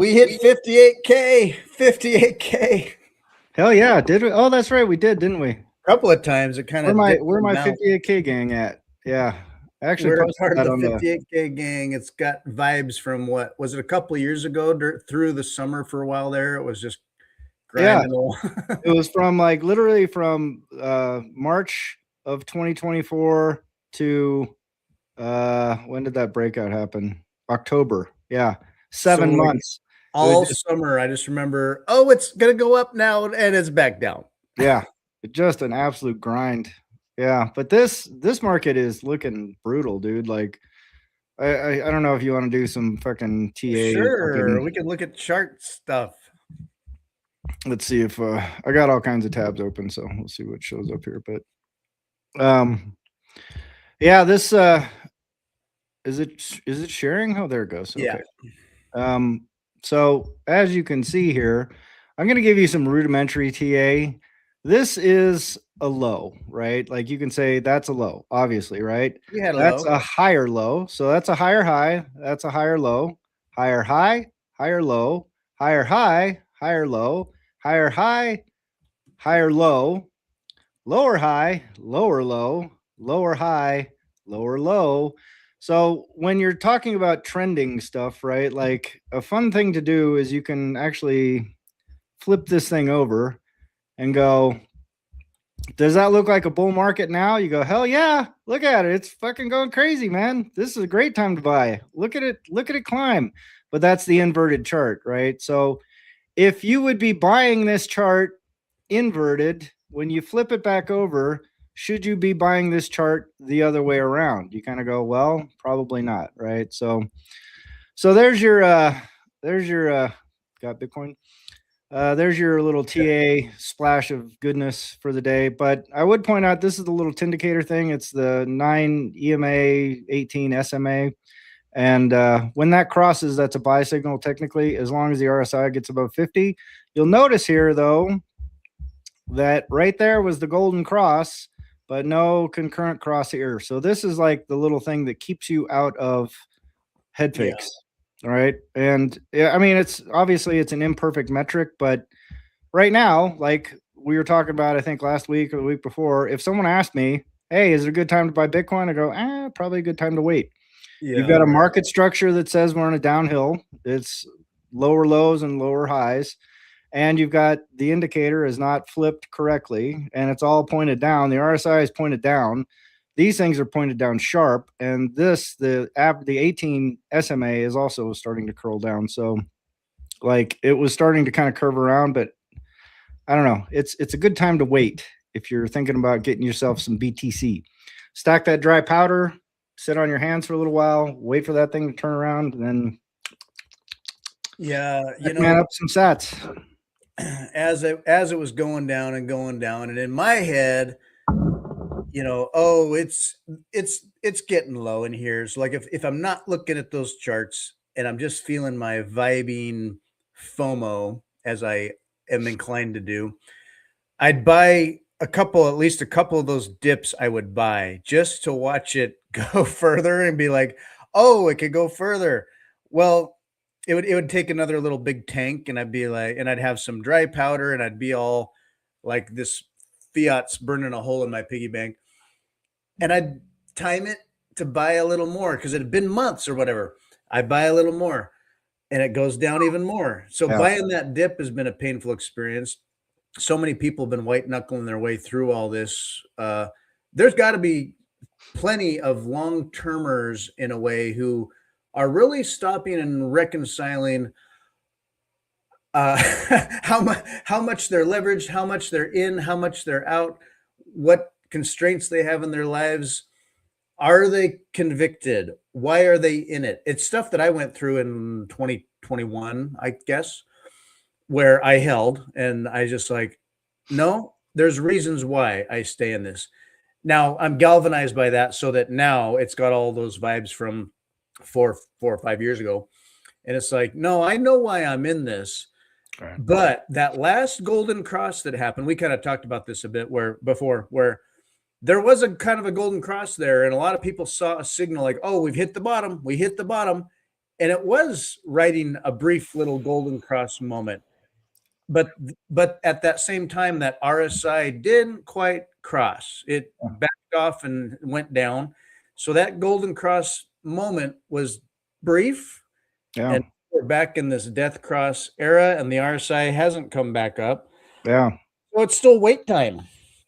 We hit 58K, 58K. Hell yeah, did we? Oh, that's right, we did, didn't we? A couple of times it kind of Where my 58K gang at? Yeah, I actually We're posted part of that the on 58K gang. It's got vibes from what was it a couple of years ago through the summer for a while there. It was just yeah. grinding. It was from like literally from March of 2024 to when did that breakout happen? October. Yeah, 7 months. All summer, I just remember, oh, it's gonna go up now, and it's back down. Yeah, just an absolute grind. Yeah, but this market is looking brutal, dude. Like, I don't know if you want to do some fucking TA. Sure, we can look at chart stuff. Let's see if I got all kinds of tabs open, so we'll see what shows up here. But yeah, this is it sharing? Oh, there it goes. Okay. Yeah. So as you can see here, I'm going to give you some rudimentary TA. This is a low, right? Like you can say that's a low, obviously, right? That's a higher low. So that's a higher high. That's a higher low, higher high, higher low, higher high, higher low, higher high, higher low, lower high, lower low, lower high, lower low. So when you're talking about trending stuff, right? Like a fun thing to do is you can actually flip this thing over and go, does that look like a bull market now? You go, hell yeah, look at it. It's fucking going crazy, man. This is a great time to buy. Look at it climb. But that's the inverted chart, right? So if you would be buying this chart inverted, when you flip it back over, should you be buying this chart the other way around? You kind of go, well, probably not, right? So there's your got Bitcoin. There's your little TA splash of goodness for the day. But I would point out this is the little Tindicator thing. It's the 9 EMA 18 SMA. And when that crosses, that's a buy signal technically, as long as the RSI gets above 50. You'll notice here, though, that right there was the golden cross, but no concurrent cross here. So this is like the little thing that keeps you out of head fakes. Yeah. All right. And I mean, it's obviously it's an imperfect metric, but right now, like we were talking about, I think last week or the week before, if someone asked me, hey, is it a good time to buy Bitcoin? I go, probably a good time to wait. Yeah, you've got a market structure that says we're on a downhill. It's lower lows and lower highs. And you've got the indicator is not flipped correctly, and it's all pointed down. The RSI is pointed down. These things are pointed down sharp, and the 18 SMA is also starting to curl down. So, like it was starting to kind of curve around, but I don't know. It's a good time to wait if you're thinking about getting yourself some BTC. Stack that dry powder, sit on your hands for a little while, wait for that thing to turn around, and then man up some sats. As it was going down, and in my head, it's getting low in here. So like if I'm not looking at those charts and I'm just feeling my vibing FOMO as I am inclined to do, I'd buy at least a couple of those dips. I would buy just to watch it go further and be like, oh, it could go further. Well, it would take another little big tank, and I'd have some dry powder, and I'd be all like this fiat's burning a hole in my piggy bank, and I'd time it to buy a little more because it had been months or whatever. I buy a little more, and it goes down even more. So buying that dip has been a painful experience. So many people have been white knuckling their way through all this. There's got to be plenty of long-termers in a way who are really stopping and reconciling how much they're leveraged, how much they're in, how much they're out, what constraints they have in their lives. Are they convicted? Why are they in it? It's stuff that I went through in 2021, I guess, where I held, and I just like, no, there's reasons why I stay in this. Now I'm galvanized by that, so that now it's got all those vibes from 4 or 5 years ago. And it's like, no, I know why I'm in this. Right. But that last golden cross that happened, we kind of talked about this a bit where there was a kind of a golden cross there. And a lot of people saw a signal like, oh, we hit the bottom. and it was writing a brief little Golden Cross moment. But at that same time, that RSI didn't quite cross. It backed off and went down. So that Golden Cross moment was brief, Yeah. and we're back in this Death Cross era, and the RSI hasn't come back up. Yeah. So it's still wait time.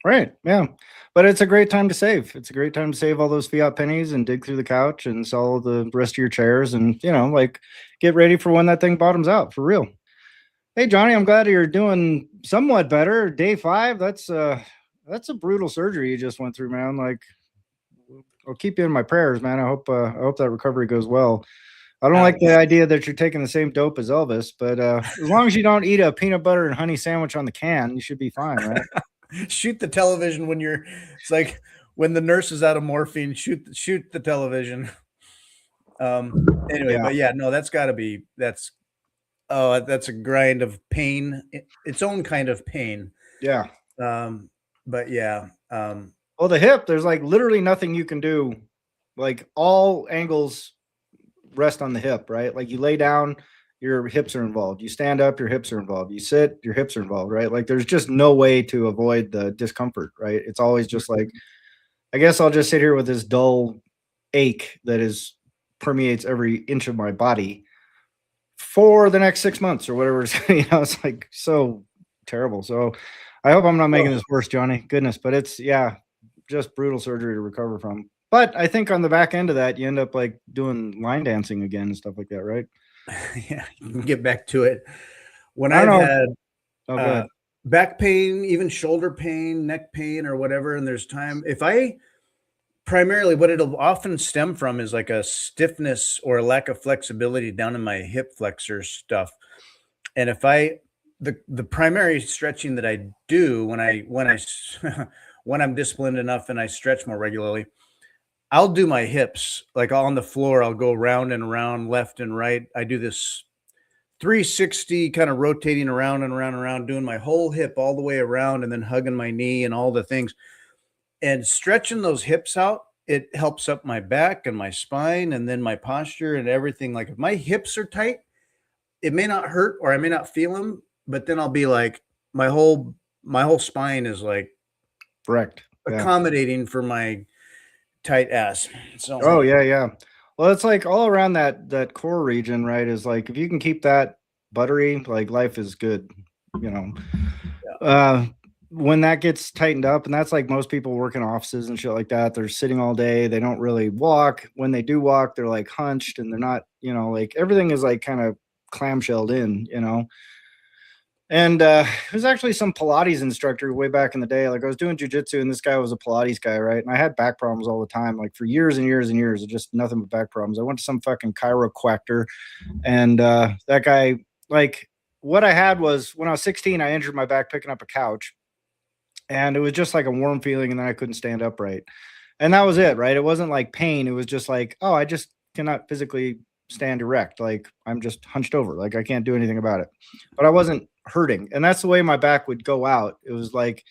Right. Yeah. But it's a great time to save. It's a great time to save all those fiat pennies and dig through the couch and sell the rest of your chairs and, like get ready for when that thing bottoms out for real. Hey, Johnny, I'm glad you're doing somewhat better. Day 5, that's a brutal surgery you just went through, man. Like, I'll keep you in my prayers, man. I hope that recovery goes well. I don't like the idea that you're taking the same dope as Elvis, but as long as you don't eat a peanut butter and honey sandwich on the can, you should be fine, right? Shoot the television when it's like when the nurse is out of morphine, shoot the television. Anyway, but yeah, no, that's a grind of pain, its own kind of pain. Yeah. But yeah. Well, the hip, there's like literally nothing you can do. Like all angles rest on the hip, right? Like you lay down, your hips are involved. You stand up, your hips are involved. You sit, your hips are involved, right? Like there's just no way to avoid the discomfort, right? It's always just like, I guess I'll just sit here with this dull ache that permeates every inch of my body for the next 6 months or whatever. It's like so terrible. So I hope I'm not making this worse, Johnny. Goodness, but it's just brutal surgery to recover from. But I think on the back end of that, you end up like doing line dancing again and stuff like that, right? Yeah, you can get back to it. When I've had back pain, even shoulder pain, neck pain, or whatever, and there's time, primarily what it'll often stem from is like a stiffness or a lack of flexibility down in my hip flexor stuff. And if the primary stretching that I do when I'm disciplined enough and I stretch more regularly, I'll do my hips like on the floor. I'll go round and around, left and right. I do this 360 kind of rotating around and around and around, doing my whole hip all the way around and then hugging my knee and all the things. And stretching those hips out, it helps up my back and my spine and then my posture and everything. Like if my hips are tight, it may not hurt or I may not feel them, but then I'll be like, my whole spine is like accommodating for my tight ass. So yeah. Well, it's like all around that core region, right? Is like if you can keep that buttery, like life is good, when that gets tightened up, and that's like most people work in offices and shit like that, they're sitting all day, they don't really walk. When they do walk, they're like hunched and they're not, like everything is like kind of clamshelled in, And it was actually some Pilates instructor way back in the day. Like I was doing jujitsu and this guy was a Pilates guy, right? And I had back problems all the time, like for years and years and years, just nothing but back problems. I went to some fucking chiropractor and that guy, like what I had was when I was 16, I injured my back picking up a couch and it was just like a warm feeling and then I couldn't stand upright. And that was it, right? It wasn't like pain. It was just like, oh, I just cannot physically stand erect. Like I'm just hunched over. Like I can't do anything about it. But I wasn't hurting. And that's the way my back would go out. It was like,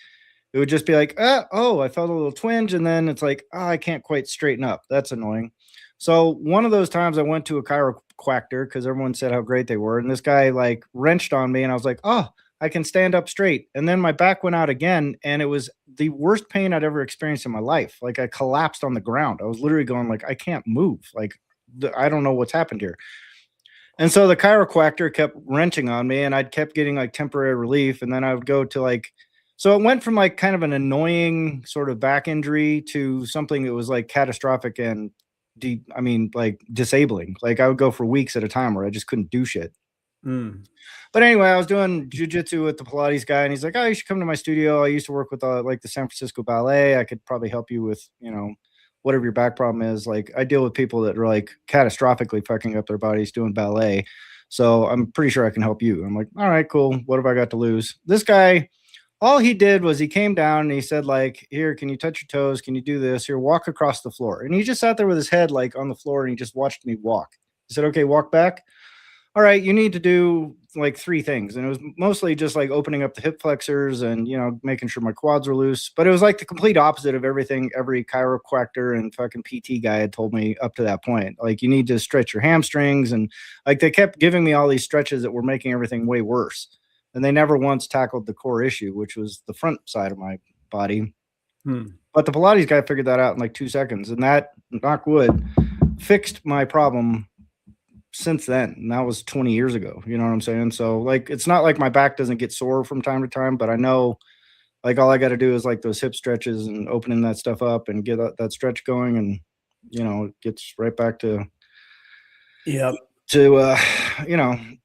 it would just be like, oh, I felt a little twinge. And then it's like, oh, I can't quite straighten up. That's annoying. So one of those times I went to a chiropractor because everyone said how great they were. And this guy like wrenched on me and I was like, oh, I can stand up straight. And then my back went out again. And it was the worst pain I'd ever experienced in my life. Like I collapsed on the ground. I was literally going like, I can't move. Like I don't know what's happened here. And so the chiropractor kept wrenching on me and I kept getting like temporary relief. And then I would go to like, so it went from like kind of an annoying sort of back injury to something that was like catastrophic and like disabling. Like I would go for weeks at a time where I just couldn't do shit. But anyway, I was doing jujitsu with the Pilates guy and he's like, oh, you should come to my studio. I used to work with like the San Francisco Ballet. I could probably help you with, whatever your back problem is. Like I deal with people that are like catastrophically fucking up their bodies doing ballet. So I'm pretty sure I can help you. I'm like, all right, cool. What have I got to lose? This guy, all he did was he came down and he said like, here, can you touch your toes? Can you do this? Here, walk across the floor. And he just sat there with his head like on the floor and he just watched me walk. He said, okay, walk back. All right, you need to do like 3 things, and it was mostly just like opening up the hip flexors and, making sure my quads were loose. But it was like the complete opposite of everything every chiropractor and fucking PT guy had told me up to that point. Like, you need to stretch your hamstrings, and like they kept giving me all these stretches that were making everything way worse. And they never once tackled the core issue, which was the front side of my body. But the Pilates guy figured that out in like 2 seconds, and that, knock wood, fixed my problem since then. And that was 20 years ago. You know what I'm saying? So like, it's not like my back doesn't get sore from time to time, but I know like all I got to do is like those hip stretches and opening that stuff up and get that stretch going, and it gets right back to Yep.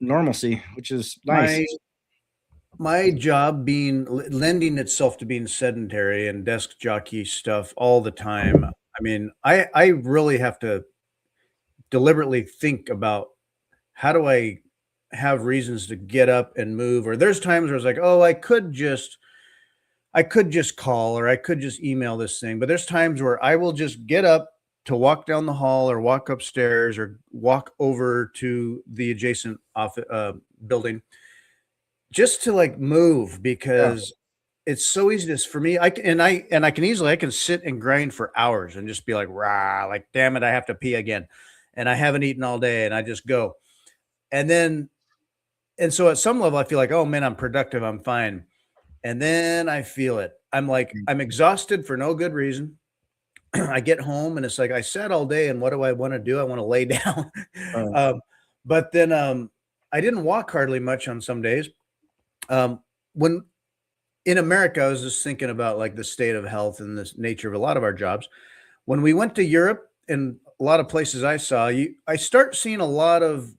normalcy, which is nice. My job lending itself to being sedentary and desk jockey stuff all the time. I mean, I really have to deliberately think about, how do I have reasons to get up and move? Or there's times where it's like, oh, I could just call, or I could just email this thing. But there's times where I will just get up to walk down the hall, or walk upstairs, or walk over to the adjacent office building, just to like move, because it's so easy for me. I can sit and grind for hours and just be like, rah, like, damn it, I have to pee again. And I haven't eaten all day, and I just go. And so at some level I feel like, oh man, I'm productive, I'm fine. And then I feel it. I'm exhausted for no good reason. I get home and it's like, I sat all day, and what do I want to do? I want to lay down. But then I didn't walk hardly much on some days. When in America, I was just thinking about like the state of health and the nature of a lot of our jobs. When we went to Europe and a lot of places I saw, I start seeing a lot of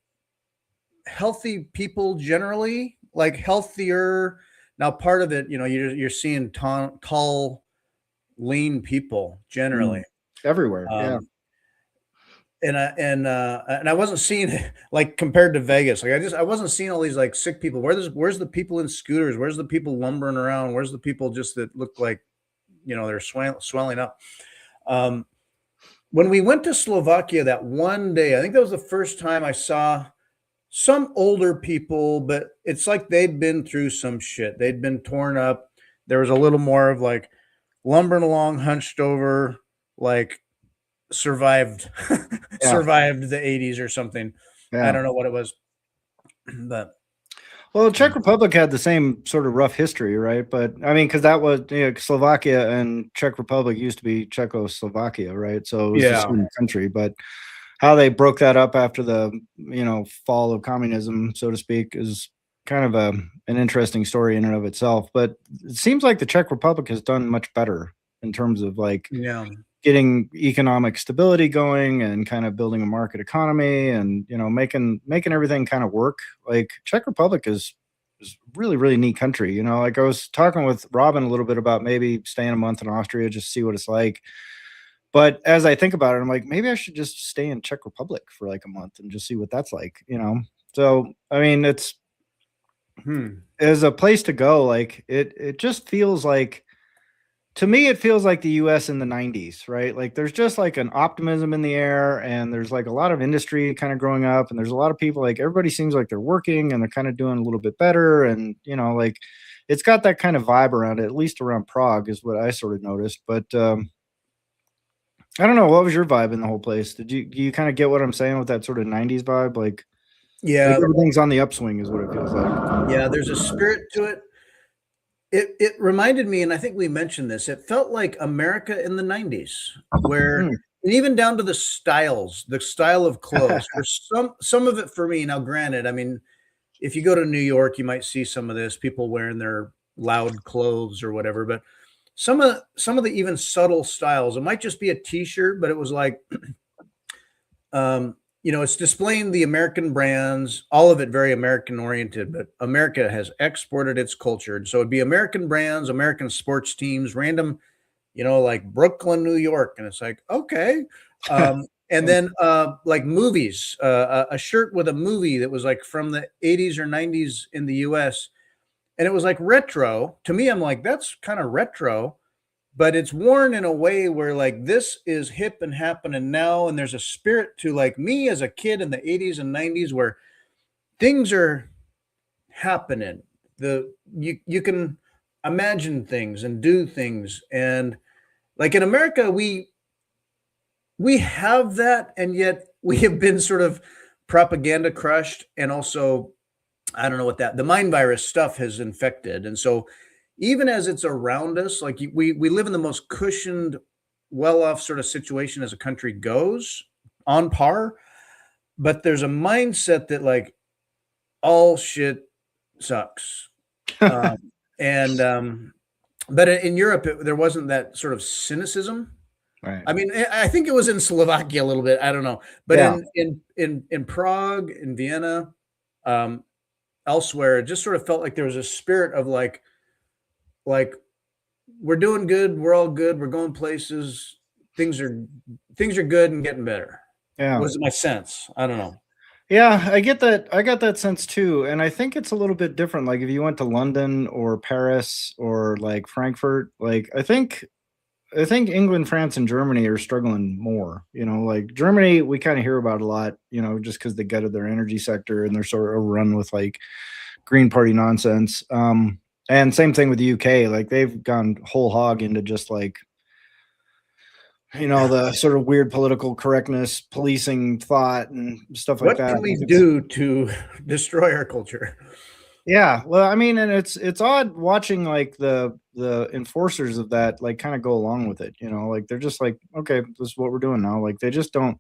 healthy people generally, like healthier. Now, part of it, you're seeing tall, lean people generally everywhere. Yeah. And I wasn't seeing it like compared to Vegas. Like I wasn't seeing all these like sick people. Where's the people in scooters? Where's the people lumbering around? Where's the people just that look like, they're swelling up? When we went to Slovakia that one day, I think that was the first time I saw some older people, but it's like they'd been through some shit. They'd been torn up. There was a little more of like lumbering along, hunched over, like survived survived the 80s or something. I don't know what it was. But well, the Czech Republic had the same sort of rough history, right? But I mean, because that was Slovakia and Czech Republic used to be Czechoslovakia, right? So it was the same country, but how they broke that up after the fall of communism, so to speak, is kind of an interesting story in and of itself. But it seems like the Czech Republic has done much better in terms of like getting economic stability going and kind of building a market economy and making everything kind of work. Like Czech Republic is really, really neat country. Like I was talking with Robin a little bit about maybe staying a month in Austria, just see what it's like. But as I think about it, I'm like, maybe I should just stay in Czech Republic for like a month and just see what that's like, So, I mean, it's as a place to go, like it just feels like, to me, it feels like the US in the 90s, right? Like there's just like an optimism in the air, and there's like a lot of industry kind of growing up, and there's a lot of people, like everybody seems like they're working and they're kind of doing a little bit better. And, like it's got that kind of vibe around it, at least around Prague is what I sort of noticed. But, I don't know. What was your vibe in the whole place? Do you kind of get what I'm saying with that sort of 90s vibe? Like, like everything's on the upswing is what it feels like. Yeah, there's a spirit to it. It reminded me, and I think we mentioned this, it felt like America in the 90s, where and even down to the style of clothes. For some of it for me, now granted, I mean, if you go to New York, you might see some of this, people wearing their loud clothes or whatever, but some of the even subtle styles, it might just be a t-shirt, but it was like it's displaying the American brands, all of it very American oriented, but America has exported its culture. And so it'd be American brands, American sports teams, random, like Brooklyn, New York. And it's like, okay. And then like movies, a shirt with a movie that was like from the 80s or 90s in the US. And it was like retro. To me, I'm like, that's kind of retro, but it's worn in a way where like this is hip and happening now. And there's a spirit to like me as a kid in the 80s and 90s where things are happening. You can imagine things and do things, and like in America, we have that, and yet we have been sort of propaganda crushed, and also I don't know what that the mind virus stuff has infected, and so even as it's around us, like we live in the most cushioned, well off sort of situation as a country goes, on par, but there's a mindset that like all shit sucks. Um, and but in Europe, there wasn't that sort of cynicism. Right. I mean, I think it was in Slovakia a little bit. I don't know, but Yeah. in Prague, in Vienna, um, elsewhere, it just sort of felt like there was a spirit of like we're doing good, we're all good, we're going places, things are things are good and getting better. Yeah. Was my sense? I don't know. Yeah, I get that. I got that sense too. And I think it's a little bit different. Like if you went to London or Paris or like Frankfurt, like I think England, France, and Germany are struggling more. Like Germany, we kind of hear about a lot, just because they gutted their energy sector and they're sort of overrun with like Green Party nonsense. And same thing with the UK. Like they've gone whole hog into just like the sort of weird political correctness, policing thought, and stuff like What that. can we do to destroy our culture? Yeah, well, I mean, and it's odd watching like the enforcers of that like kind of go along with it. Like they're just like, okay, this is what we're doing now. Like they just don't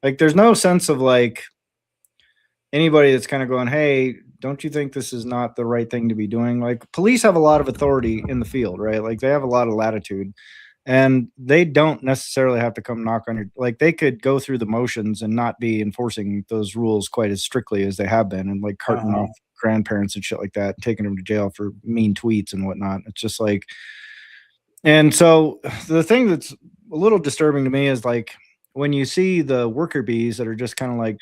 like. There's no sense of like anybody that's kind of going, hey, don't you think this is not the right thing to be doing? Like police have a lot of authority in the field, right? Like they have a lot of latitude, and they don't necessarily have to come knock on your like they could go through the motions and not be enforcing those rules quite as strictly as they have been, and like carting off grandparents and shit like that, taking them to jail for mean tweets and whatnot. It's just like, and so the thing that's a little disturbing to me is like when you see the worker bees that are just kind of like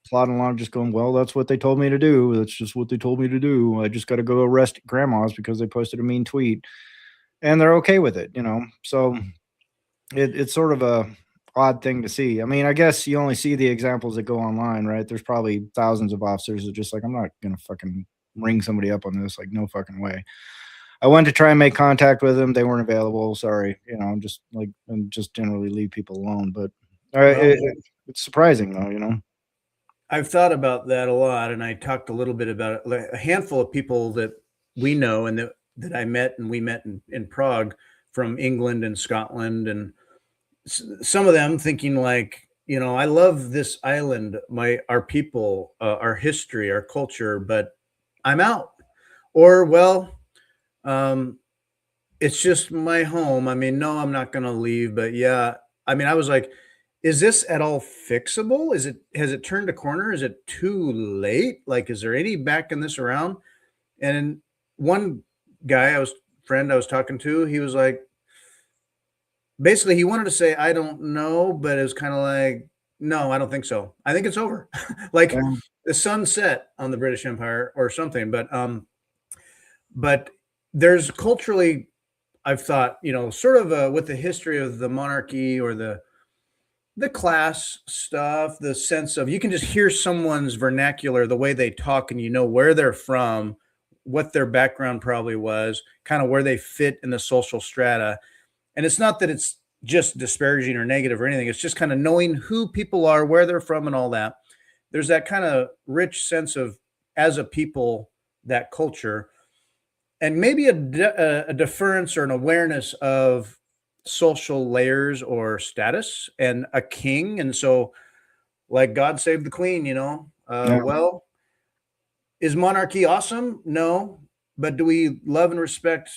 plodding along, just going, well, that's what they told me to do. That's just what they told me to do. I just got to go arrest grandmas because they posted a mean tweet, and they're okay with it. So it's sort of a odd thing to see. I mean, I guess you only see the examples that go online, right? There's probably thousands of officers that just like, I'm not gonna fucking ring somebody up on this. Like, no fucking way. I went to try and make contact with them. They weren't available. Sorry. Just like, and just generally leave people alone. But Well, it's surprising though. I've thought about that a lot, and I talked a little bit about it. Like a handful of people that we know and that I met and we met in Prague from England and Scotland, and some of them thinking like, I love this island, our people, our history, our culture, but I'm out. Or well, um, it's just my home. I mean, no, I'm not going to leave, but yeah. I mean, I was like, is this at all fixable? Has it turned a corner? Is it too late? Like, is there any backing this around? And one guy I was talking to, he was like, basically he wanted to say, I don't know, but it was kind of like, no, I don't think so. I think it's over. Like Um, the sun set on the British Empire or something. But there's culturally, I've thought, sort of with the history of the monarchy or the class stuff, the sense of you can just hear someone's vernacular, the way they talk, and where they're from, what their background probably was, kind of where they fit in the social strata. And it's not that it's just disparaging or negative or anything. It's just kind of knowing who people are, where they're from, and all that. There's that kind of rich sense of, as a people, that culture, and maybe a deference or an awareness of social layers or status and a king. And so, like, God save the queen, yeah, well, is monarchy awesome? No. But do we love and respect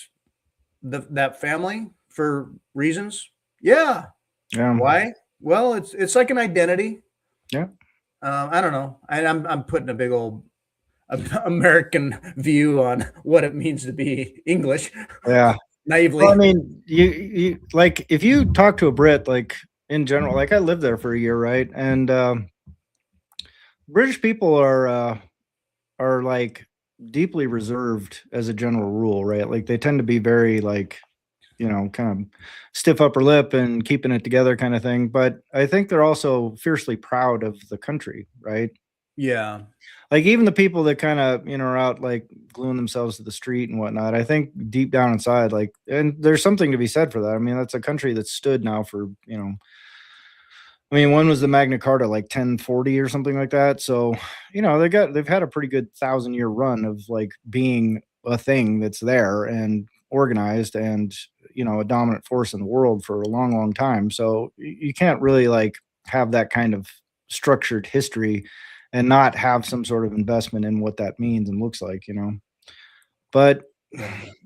that family for reasons? Yeah. yeah, Why? Well, it's like an identity. yeah. I don't know. I'm putting a big old American view on what it means to be English Yeah. Well, I naively. mean, you like if you talk to a Brit, like in general, like I lived there for a year, right? And British people are like deeply reserved as a general rule, right? Like they tend to be very like, kind of stiff upper lip and keeping it together kind of thing. But I think they're also fiercely proud of the country, right? Yeah. Like even the people that kind of, are out like gluing themselves to the street and whatnot, I think deep down inside, like, and there's something to be said for that. I mean, that's a country that's stood now for, I mean, when was the Magna Carta, like 1040 or something like that? So, they've had a pretty good 1,000-year run of like being a thing that's there and organized and, a dominant force in the world for a long, long time. So you can't really like have that kind of structured history and not have some sort of investment in what that means and looks like. But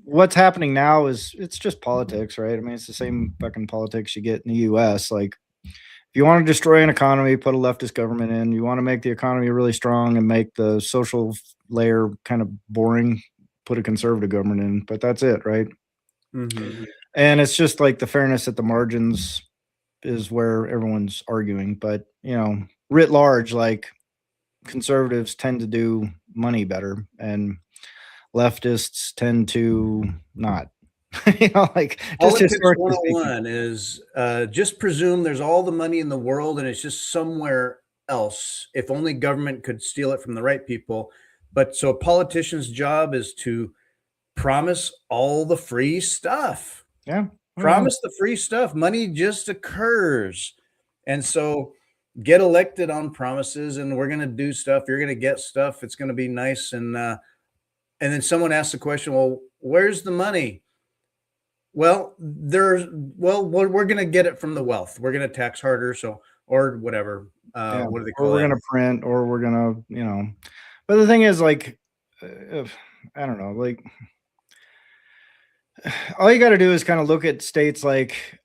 what's happening now is it's just politics, right? I mean, it's the same fucking politics you get in the US. Like, if you want to destroy an economy, put a leftist government in. You want to make the economy really strong and make the social layer kind of boring, put a conservative government in. But that's it, right? Mm-hmm. And it's just like the fairness at the margins is where everyone's arguing. But, writ large, like conservatives tend to do money better and leftists tend to not. Like just Politics historically speaking. 101 is just presume there's all the money in the world and it's just somewhere else. If only government could steal it from the right people. But so a politician's job is to promise all the free stuff. Yeah. Promise the free stuff. Money just occurs. And so get elected on promises and we're going to do stuff. You're going to get stuff. It's going to be nice. And then someone asks the question, well, where's the money? Well, we're going to get it from the wealth. We're going to tax harder. So, or whatever. Yeah. What do they Or call we're it? going to print, or we're going to, but the thing is like, I don't know, like all you got to do is kind of look at states like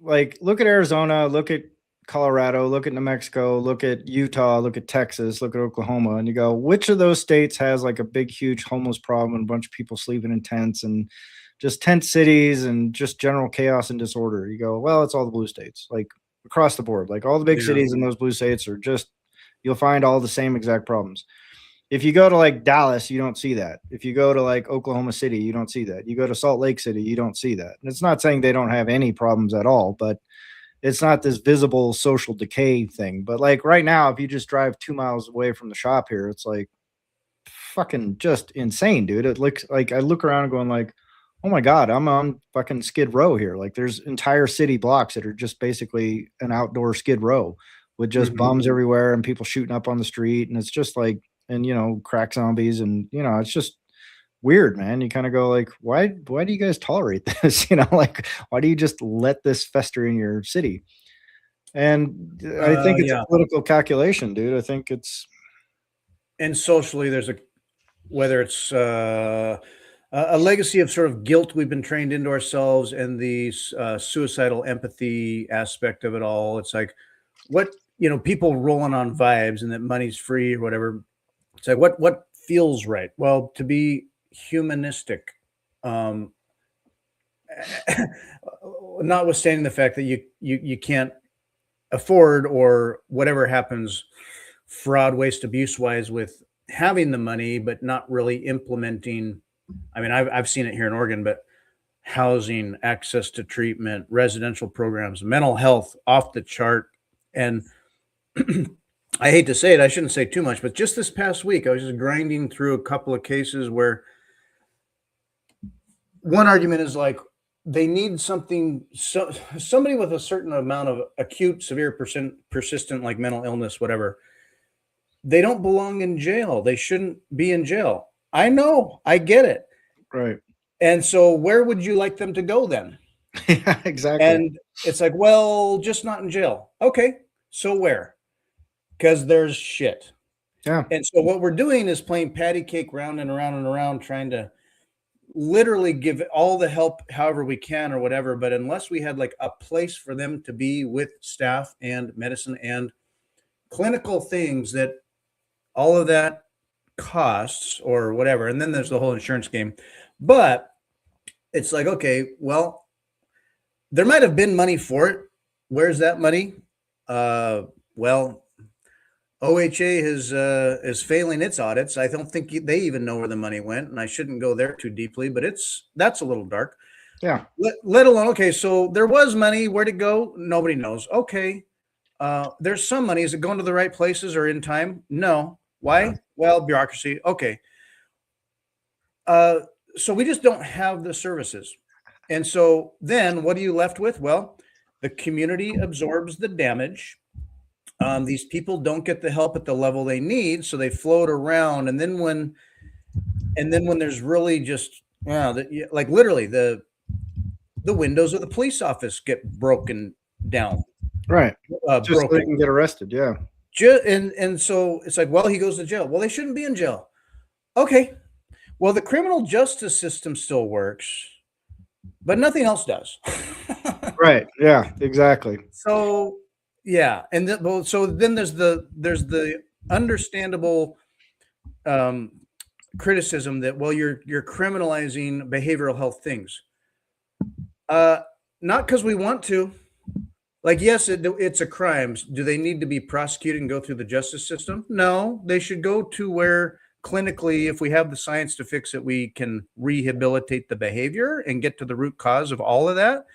look at Arizona, look at Colorado, look at New Mexico, look at Utah, look at Texas, look at Oklahoma, and you go, which of those states has like a big, huge homeless problem and a bunch of people sleeping in tents and just tent cities and just general chaos and disorder? You go, well, it's all the blue states, like across the board. Like all the big cities in those blue states are just, you'll find all the same exact problems. If you go to like Dallas, you don't see that. If you go to like Oklahoma City, you don't see that. You go to Salt Lake City, you don't see that. And it's not saying they don't have any problems at all, but it's not this visible social decay thing. But like right now, if you just drive 2 miles away from the shop here, it's like fucking just insane, dude. It looks like I look around and going like, oh my God, I'm on fucking Skid Row here. Like there's entire city blocks that are just basically an outdoor Skid Row with just bums everywhere and people shooting up on the street. And it's just like, and crack zombies, and it's just weird, man. You kind of go like, why do you guys tolerate this? Like why do you just let this fester in your city? And I think it's a political calculation, dude. I think it's, and socially there's whether it's a legacy of sort of guilt we've been trained into ourselves and the suicidal empathy aspect of it all. It's like what people rolling on vibes and that money's free or whatever. It's like what feels right? Well, to be humanistic, notwithstanding the fact that you can't afford or whatever happens, fraud, waste, abuse wise with having the money, but not really implementing. I mean, I've seen it here in Oregon, but housing, access to treatment, residential programs, mental health off the chart, and I hate to say it, I shouldn't say too much, but just this past week, I was just grinding through a couple of cases where one argument is like they need something, somebody with a certain amount of acute, severe, persistent, like mental illness, whatever. They don't belong in jail. They shouldn't be in jail. I know, I get it. right. And so where would you like them to go then? Yeah, exactly. And it's like, well, just not in jail. Okay, so where? Because there's shit. Yeah. And so what we're doing is playing patty cake round and around and around, trying to literally give all the help however we can or whatever. But unless we had like a place for them to be with staff and medicine and clinical things, that all of that costs or whatever. And then there's the whole insurance game. But it's like, okay, well, there might have been money for it. Where's that money? Well, OHA is failing its audits. I don't think they even know where the money went, and I shouldn't go there too deeply, but that's a little dark. Yeah. Let alone, okay, so there was money. Where'd it go? Nobody knows. Okay. There's some money. Is it going to the right places or in time? No. Why? Well, bureaucracy. Okay. So we just don't have the services. And so then what are you left with? Well, the community absorbs the damage. These people don't get the help at the level they need, so they float around. And then when there's really just like literally the windows of the police office get broken down, Right. Just so they broken. can get arrested. Yeah. And so it's like, well, he goes to jail. Well, they shouldn't be in jail. Okay. Well, the criminal justice system still works, but nothing else does. Right. Yeah. Exactly. So yeah, and so then there's the understandable criticism that, well, you're criminalizing behavioral health things. Not because we want to. Like, yes, it's a crime. Do they need to be prosecuted and go through the justice system? No, they should go to where clinically, if we have the science to fix it, we can rehabilitate the behavior and get to the root cause of all of that.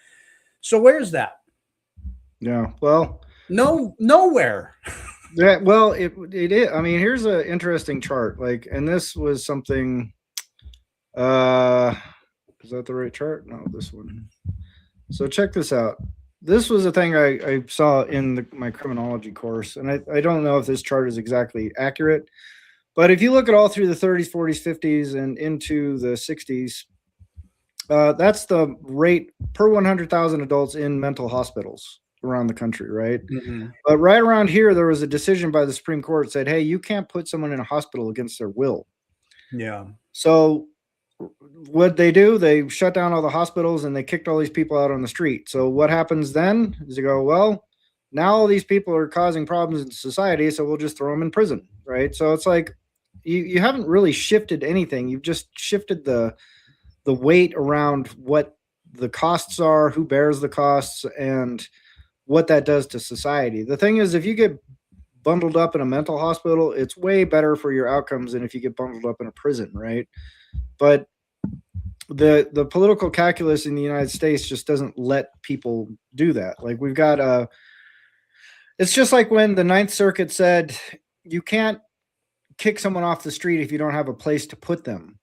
So where's that? Yeah. Well, nowhere. Yeah. Well, it is. I mean, here's an interesting chart. Like, and this was something. Is that the right chart? No, this one. So check this out. This was a thing I saw in my criminology course, and I don't know if this chart is exactly accurate, but if you look at all through the 30s, 40s, 50s, and into the 60s, that's the rate per 100,000 adults in mental hospitals around the country, right? Mm-hmm. But right around here, there was a decision by the Supreme Court that said, hey, you can't put someone in a hospital against their will. Yeah. So what they do, they shut down all the hospitals and they kicked all these people out on the street. So what happens then is they go, well, now all these people are causing problems in society, so we'll just throw them in prison, right? So it's like you haven't really shifted anything. You've just shifted the weight around what the costs are, who bears the costs, and what that does to society. The thing is, if you get bundled up in a mental hospital, it's way better for your outcomes than if you get bundled up in a prison, right? But the political calculus in the United States just doesn't let people do that. Like we've got it's just like when the Ninth Circuit said you can't kick someone off the street if you don't have a place to put them.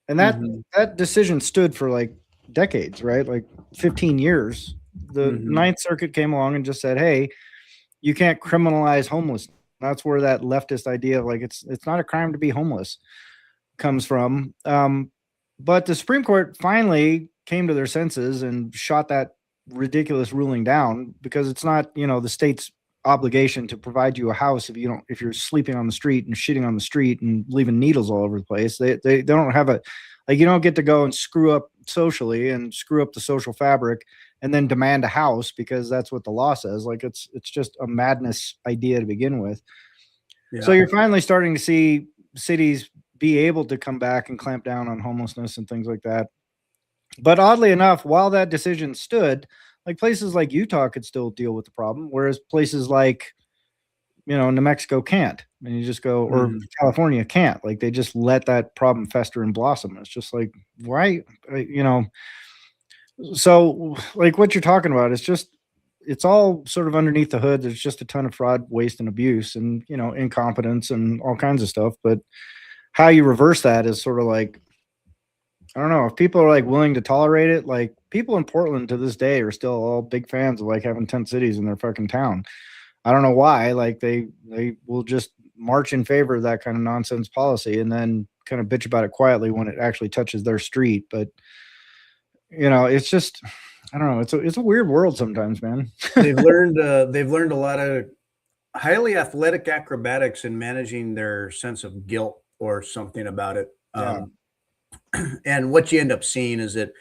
And that decision stood for like decades, right? Like 15 years. The Ninth Circuit came along and just said, hey, you can't criminalize homelessness. That's where that leftist idea of like it's not a crime to be homeless comes from. But the Supreme Court finally came to their senses and shot that ridiculous ruling down, because it's not, the state's obligation to provide you a house if you're sleeping on the street and shitting on the street and leaving needles all over the place. They don't have you don't get to go and screw up socially and screw up the social fabric and then demand a house because that's what the law says. Like it's just a madness idea to begin with. Yeah. So you're finally starting to see cities be able to come back and clamp down on homelessness and things like that. But oddly enough, while that decision stood, like places like Utah could still deal with the problem, whereas places like, New Mexico can't. And you just go, or California can't. Like they just let that problem fester and blossom. It's just like, why, So like what you're talking about, it's all sort of underneath the hood. There's just a ton of fraud, waste, and abuse and, incompetence and all kinds of stuff. But how you reverse that is sort of like, I don't know, if people are like willing to tolerate it. Like people in Portland to this day are still all big fans of like having tent cities in their fucking town. I don't know why. Like they will just march in favor of that kind of nonsense policy and then kind of bitch about it quietly when it actually touches their street. But it's just, I don't know. It's a weird world sometimes, man. They've learned a lot of highly athletic acrobatics in managing their sense of guilt or something about it. Yeah. And what you end up seeing is that,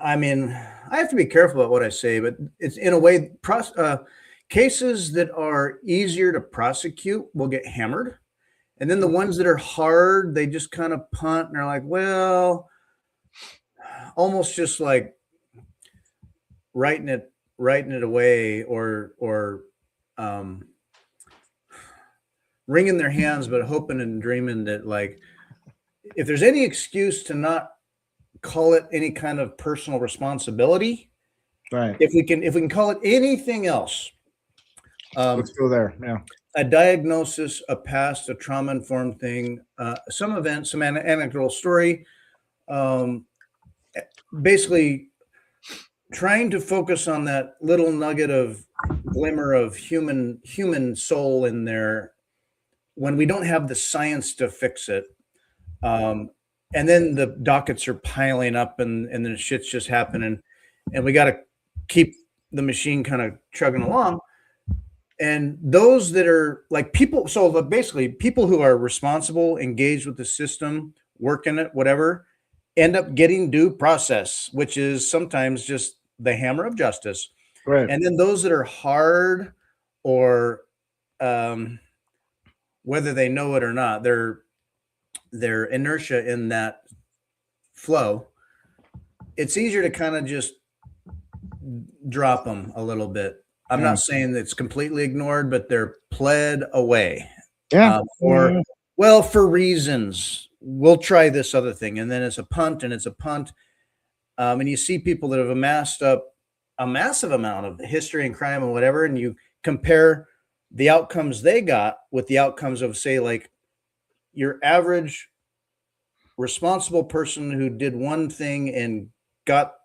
I mean, I have to be careful about what I say, but it's in a way, cases that are easier to prosecute will get hammered. And then the ones that are hard, they just kind of punt and they're like, well, almost just like writing it away or wringing their hands, but hoping and dreaming that like, if there's any excuse to not call it any kind of personal responsibility, right? If we can call it anything else, let's go there. Yeah. a diagnosis, a past, a trauma-informed thing, some event, some anecdotal story, um, basically trying to focus on that little nugget of glimmer of human soul in there when we don't have the science to fix it. Um, and then the dockets are piling up and then shit's just happening and we got to keep the machine kind of chugging along. And those that are like people, so basically people who are responsible, engaged with the system, working it, whatever, end up getting due process, which is sometimes just the hammer of justice. Right. And then those that are hard or um, whether they know it or not, their inertia in that flow, it's easier to kind of just drop them a little bit. I'm Yeah. not saying that it's completely ignored, but they're pled away. Yeah. Or, well, for reasons, we'll try this other thing. And then it's a punt and it's a punt. And you see people that have amassed up a massive amount of history and crime and whatever, and you compare the outcomes they got with the outcomes of, say, like your average responsible person who did one thing and got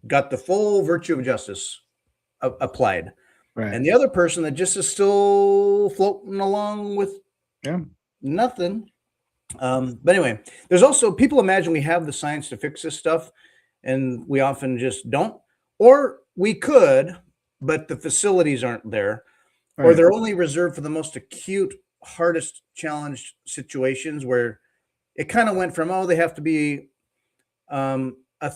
the full virtue of justice applied. Right. And the other person that just is still floating along with nothing. But anyway, there's also people imagine we have the science to fix this stuff, and we often just don't. Or we could, but the facilities aren't there, or they're only reserved for the most acute, hardest challenged situations where it kind of went from, oh, they have to be a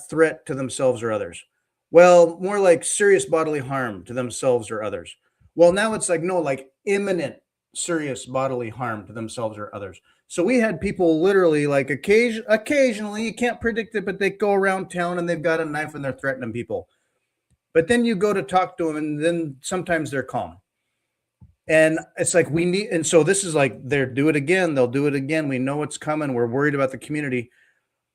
threat to themselves or others. Well, more like serious bodily harm to themselves or others. Well, now it's like, no, like imminent serious bodily harm to themselves or others. So we had people literally like occasionally, you can't predict it, but they go around town and they've got a knife and they're threatening people. But then you go to talk to them and then sometimes they're calm. And it's like we need, and so this is like they'll do it again. We know it's coming. We're worried about the community.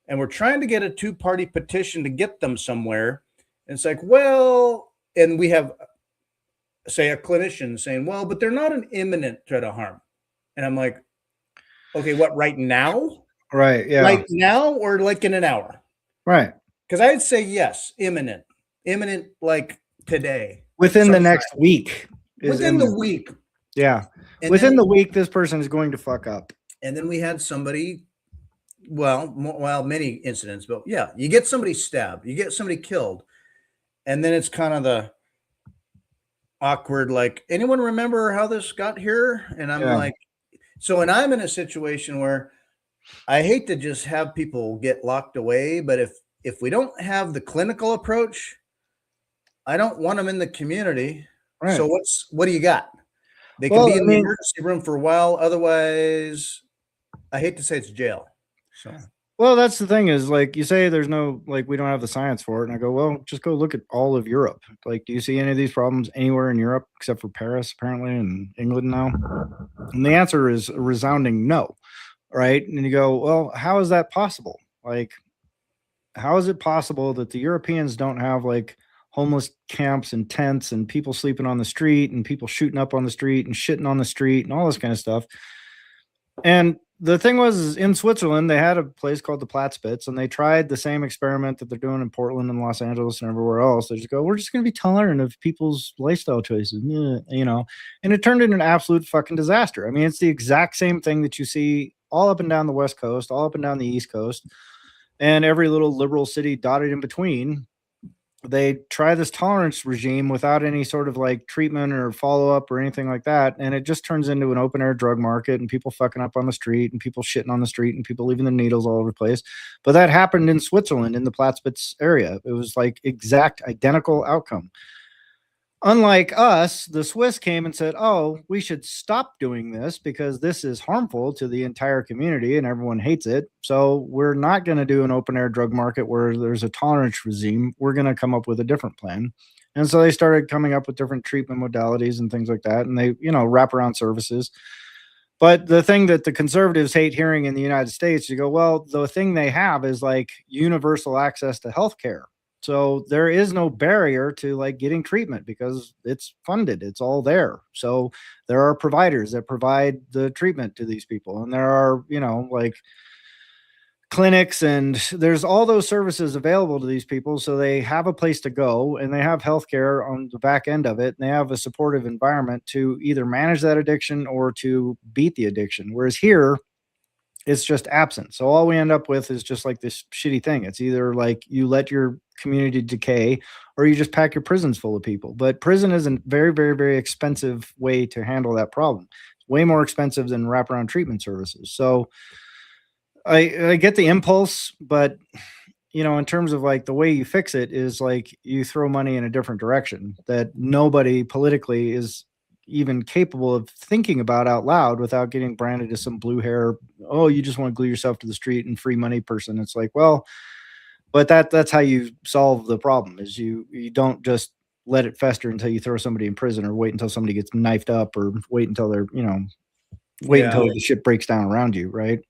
And we're trying to get a 2-party petition to get them somewhere. And it's like, well, and we have, say, a clinician saying, well, but they're not an imminent threat of harm. And I'm like, okay, what, right now? Right. Yeah. Right now or like in an hour? Right. Because I'd say yes, imminent, like today. Within the next week. Within the week. Yeah. And within the week, this person is going to fuck up. And then we had somebody, many incidents, but yeah, you get somebody stabbed, you get somebody killed. And then it's kind of the awkward, like, anyone remember how this got here? And I'm like, so, and I'm in a situation where I hate to just have people get locked away, but if we don't have the clinical approach, I don't want them in the community. Right. So what do you got? They can be in the emergency room for a while. Otherwise, I hate to say it's jail. So. Well, that's the thing is, like, you say there's no, like, we don't have the science for it. And I go, well, just go look at all of Europe. Like, do you see any of these problems anywhere in Europe except for Paris, apparently, and England now? And the answer is a resounding no. Right. And you go, well, how is that possible? Like, how is it possible that the Europeans don't have like homeless camps and tents and people sleeping on the street and people shooting up on the street and shitting on the street and all this kind of stuff? And the thing was, in Switzerland, they had a place called the Platzspitz, and they tried the same experiment that they're doing in Portland and Los Angeles and everywhere else. They just go, we're just going to be tolerant of people's lifestyle choices, you know, and it turned into an absolute fucking disaster. I mean, it's the exact same thing that you see all up and down the West Coast, all up and down the East Coast, and every little liberal city dotted in between. They try this tolerance regime without any sort of like treatment or follow-up or anything like that. And it just turns into an open air drug market and people fucking up on the street and people shitting on the street and people leaving the needles all over the place. But that happened in Switzerland in the Platzspitz area. It was like exact identical outcome. Unlike us, the Swiss came and said, oh, we should stop doing this because this is harmful to the entire community and everyone hates it. So we're not going to do an open air drug market where there's a tolerance regime. We're going to come up with a different plan. And so they started coming up with different treatment modalities and things like that. And they, wrap around services. But the thing that the conservatives hate hearing in the United States, you go, well, the thing they have is like universal access to healthcare. So there is no barrier to like getting treatment because it's funded. It's all there. So there are providers that provide the treatment to these people. And there are, like clinics, and there's all those services available to these people. So they have a place to go and they have healthcare on the back end of it. And they have a supportive environment to either manage that addiction or to beat the addiction. Whereas here, it's just absent. So all we end up with is just like this shitty thing. It's either like you let your community decay or you just pack your prisons full of people. But prison is a very, very, very expensive way to handle that problem. It's way more expensive than wraparound treatment services. So I get the impulse, but in terms of like the way you fix it is like you throw money in a different direction that nobody politically is even capable of thinking about out loud without getting branded as some blue hair, oh, you just want to glue yourself to the street and free money person. It's like, well, but that's how you solve the problem is you don't just let it fester until you throw somebody in prison or wait until somebody gets knifed up or wait until they're, wait until the shit breaks down around you, right?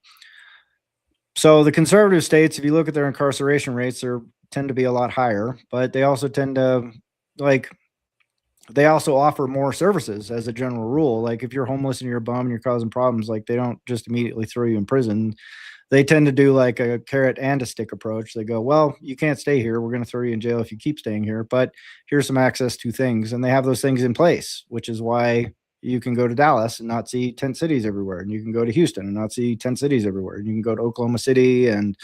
So the conservative states, if you look at their incarceration rates, they tend to be a lot higher, but they also tend to they also offer more services as a general rule. Like if you're homeless and you're a bum and you're causing problems, like they don't just immediately throw you in prison. They tend to do like a carrot and a stick approach. They go, well, you can't stay here. We're going to throw you in jail if you keep staying here, but here's some access to things. And they have those things in place, which is why you can go to Dallas and not see tent cities everywhere. And you can go to Houston and not see tent cities everywhere. And you can go to Oklahoma City and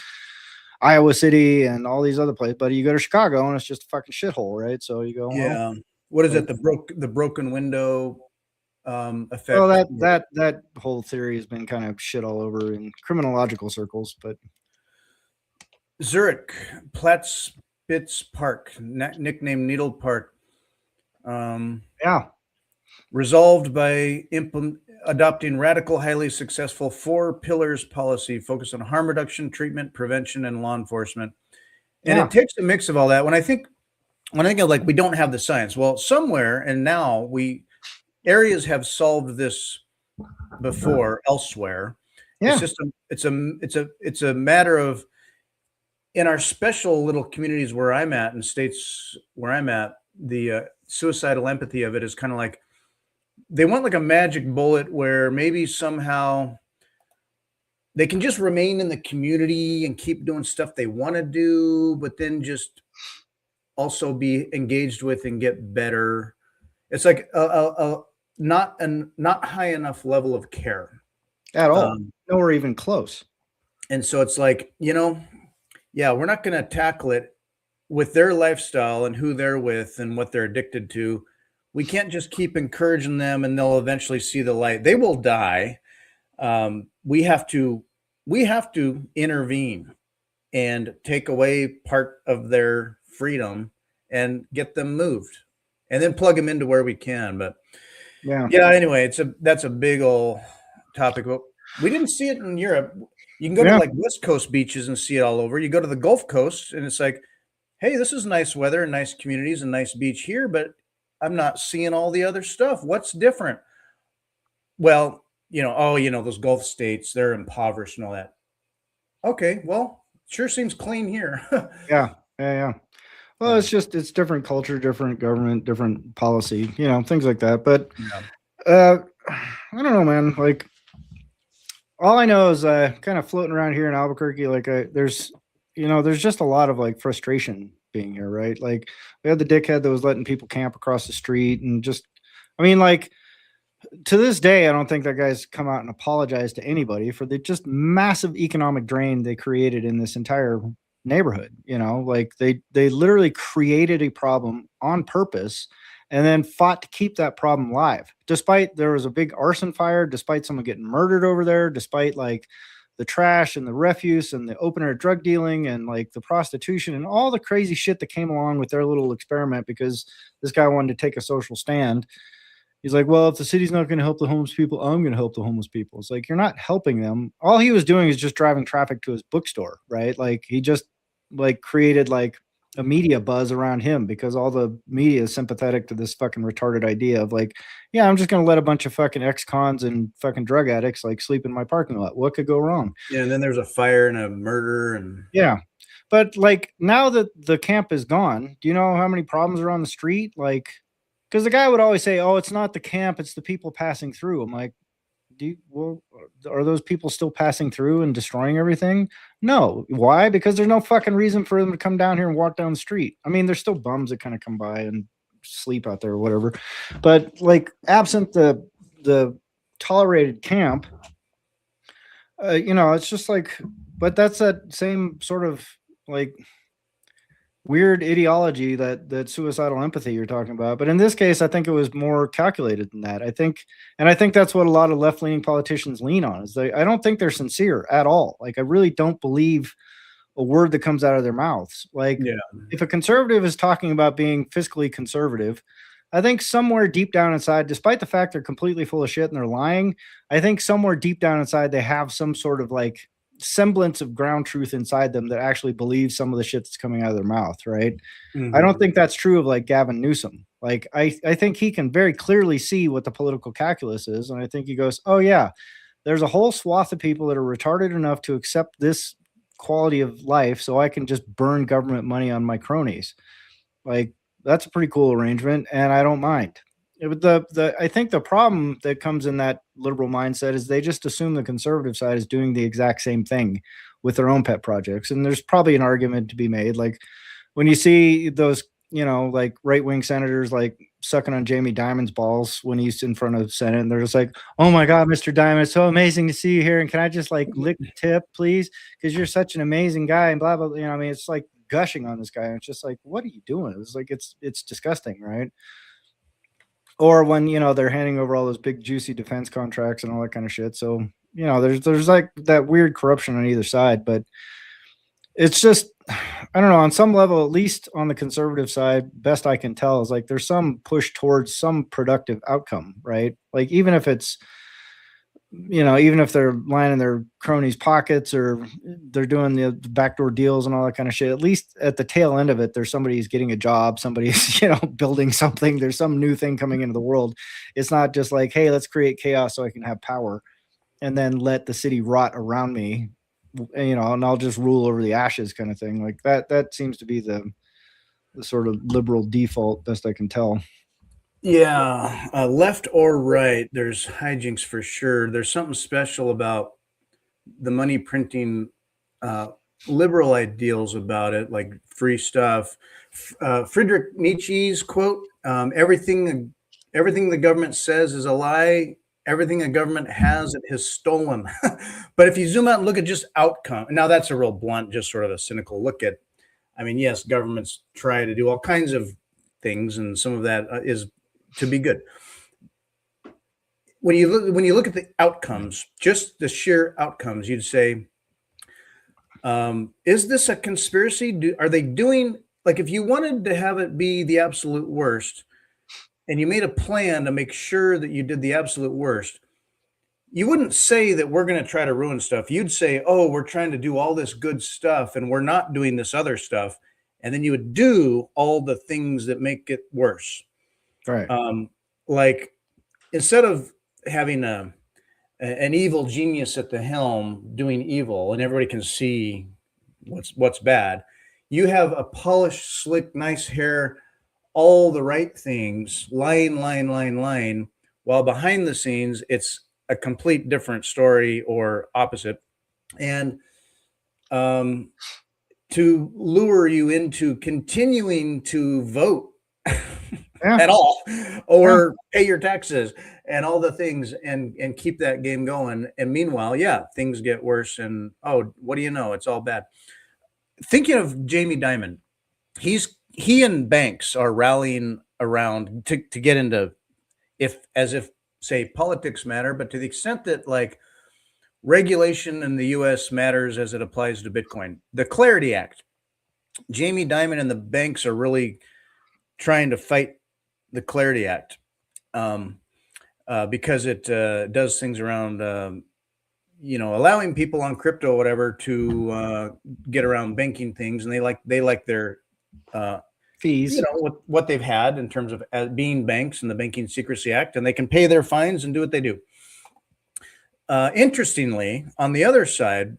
Iowa City and all these other places. But you go to Chicago and it's just a fucking shithole, right? So you go, yeah. What is it? The broken window effect? Well, that whole theory has been kind of shit all over in criminological circles. But Zurich, Platzspitz Park, nicknamed Needle Park. Yeah. Resolved by adopting radical, highly successful 4 pillars policy focused on harm reduction, treatment, prevention, and law enforcement. And it takes a mix of all that. When I think of like we don't have the science, well, somewhere and now areas have solved this before elsewhere. Yeah. It's a matter of in our special little communities where I'm at and states where I'm at, the suicidal empathy of it is kind of like they want like a magic bullet where maybe somehow they can just remain in the community and keep doing stuff they want to do, but then just also be engaged with and get better. It's like a not high enough level of care at all. Nowhere even close. And so it's like, yeah, we're not going to tackle it with their lifestyle and who they're with and what they're addicted to. We can't just keep encouraging them and they'll eventually see the light. They will die. We have to intervene and take away part of their freedom and get them moved and then plug them into where we can. But yeah, anyway, that's a big old topic. But we didn't see it in Europe. You can go to like West Coast beaches and see it all over. You go to the Gulf Coast and it's like, hey, this is nice weather and nice communities and nice beach here, but I'm not seeing all the other stuff. What's different? Well, those Gulf states, they're impoverished and all that. Okay, well, sure seems clean here. Yeah. Well, it's different culture, different government, different policy, things like that. But I don't know, man. Like, all I know is kind of floating around here in Albuquerque, like there's just a lot of like frustration being here, right? Like we had the dickhead that was letting people camp across the street and like to this day, I don't think that guy's come out and apologized to anybody for the just massive economic drain they created in this entire neighborhood. Like they literally created a problem on purpose and then fought to keep that problem live. Despite there was a big arson fire, despite someone getting murdered over there, despite like the trash and the refuse and the open air drug dealing and like the prostitution and all the crazy shit that came along with their little experiment because this guy wanted to take a social stand. He's like, well, if the city's not going to help the homeless people, I'm going to help the homeless people. It's like, you're not helping them. All he was doing is just driving traffic to his bookstore, right? Like he just like created like a media buzz around him because all the media is sympathetic to this fucking retarded idea of like, yeah, I'm just going to let a bunch of fucking ex-cons and fucking drug addicts like sleep in my parking lot. What could go wrong? Yeah. And then there's a fire and a murder and yeah. But like now that the camp is gone, do you know how many problems are on the street? Like, because the guy would always say, "Oh, it's not the camp; it's the people passing through." I'm like, well, are those people still passing through and destroying everything? No. Why? Because there's no fucking reason for them to come down here and walk down the street. I mean, there's still bums that kind of come by and sleep out there or whatever, but like absent the tolerated camp, it's just like, but that's that same sort of like weird ideology that suicidal empathy you're talking about. But in this case, I think it was more calculated than that. I think that's what a lot of left-leaning politicians lean on, is I don't think they're sincere at all. Like, I really don't believe a word that comes out of their mouths. Like, Yeah. if a conservative is talking about being fiscally conservative, I think somewhere deep down inside, despite the fact they're completely full of shit and they're lying, I think somewhere deep down inside they have some sort of like semblance of ground truth inside them that actually believes some of the shit that's coming out of their mouth, right? I don't think that's true of like Gavin Newsom. Like, I think he can very clearly see what the political calculus is. And I think he goes, oh, yeah, there's a whole swath of people that are retarded enough to accept this quality of life so I can just burn government money on my cronies. Like, that's a pretty cool arrangement, and I don't mind. But I think the problem that comes in that liberal mindset is they just assume the conservative side is doing the exact same thing with their own pet projects. And there's probably an argument to be made. Like, when you see those, like right-wing senators like sucking on Jamie Dimon's balls when he's in front of the Senate, and they're just like, oh my God, Mr. Dimon, it's so amazing to see you here. And can I just like lick the tip, please? Because you're such an amazing guy, and blah, blah, blah. I mean, it's like gushing on this guy. And it's just like, what are you doing? It's like, it's disgusting, right? Or when, they're handing over all those big juicy defense contracts and all that kind of shit. So, there's like that weird corruption on either side, but it's just, I don't know, on some level, at least on the conservative side, best I can tell, is like there's some push towards some productive outcome, right? Like, even if it's, even if they're lining their cronies' pockets or they're doing the backdoor deals and all that kind of shit, at least at the tail end of it, there's somebody's getting a job, somebody's, building something, there's some new thing coming into the world. It's not just like, hey, let's create chaos so I can have power and then let the city rot around me, and I'll just rule over the ashes kind of thing. Like that seems to be the sort of liberal default, best I can tell. Yeah, left or right, there's hijinks for sure. There's something special about the money printing liberal ideals about it, like free stuff. Friedrich Nietzsche's quote: "Everything the government says is a lie. Everything the government has, it has stolen." But if you zoom out and look at just outcome, now that's a real blunt, just sort of a cynical look at. I mean, yes, governments try to do all kinds of things, and some of that is to be good. When you look at the outcomes, just the sheer outcomes, you'd say, is this a conspiracy? Are they doing, like, if you wanted to have it be the absolute worst, and you made a plan to make sure that you did the absolute worst, you wouldn't say that we're going to try to ruin stuff. You'd say, oh, we're trying to do all this good stuff, and we're not doing this other stuff, and then you would do all the things that make it worse. Right. Like, instead of having an evil genius at the helm doing evil and everybody can see what's bad, you have a polished, slick, nice hair, all the right things, line, while behind the scenes it's a complete different story or opposite. And to lure you into continuing to vote at all, or pay your taxes and all the things, and keep that game going. And meanwhile, yeah, things get worse, and oh, what do you know, it's all bad. Thinking of Jamie Dimon, he and banks are rallying around to get into, if say politics matter, but to the extent that like regulation in the US matters as it applies to Bitcoin, the Clarity Act, Jamie Dimon and the banks are really trying to fight the Clarity Act, because it does things around, allowing people on crypto, whatever, to get around banking things, and they like their fees, what they've had in terms of being banks and the Banking Secrecy Act, and they can pay their fines and do what they do. Interestingly, on the other side,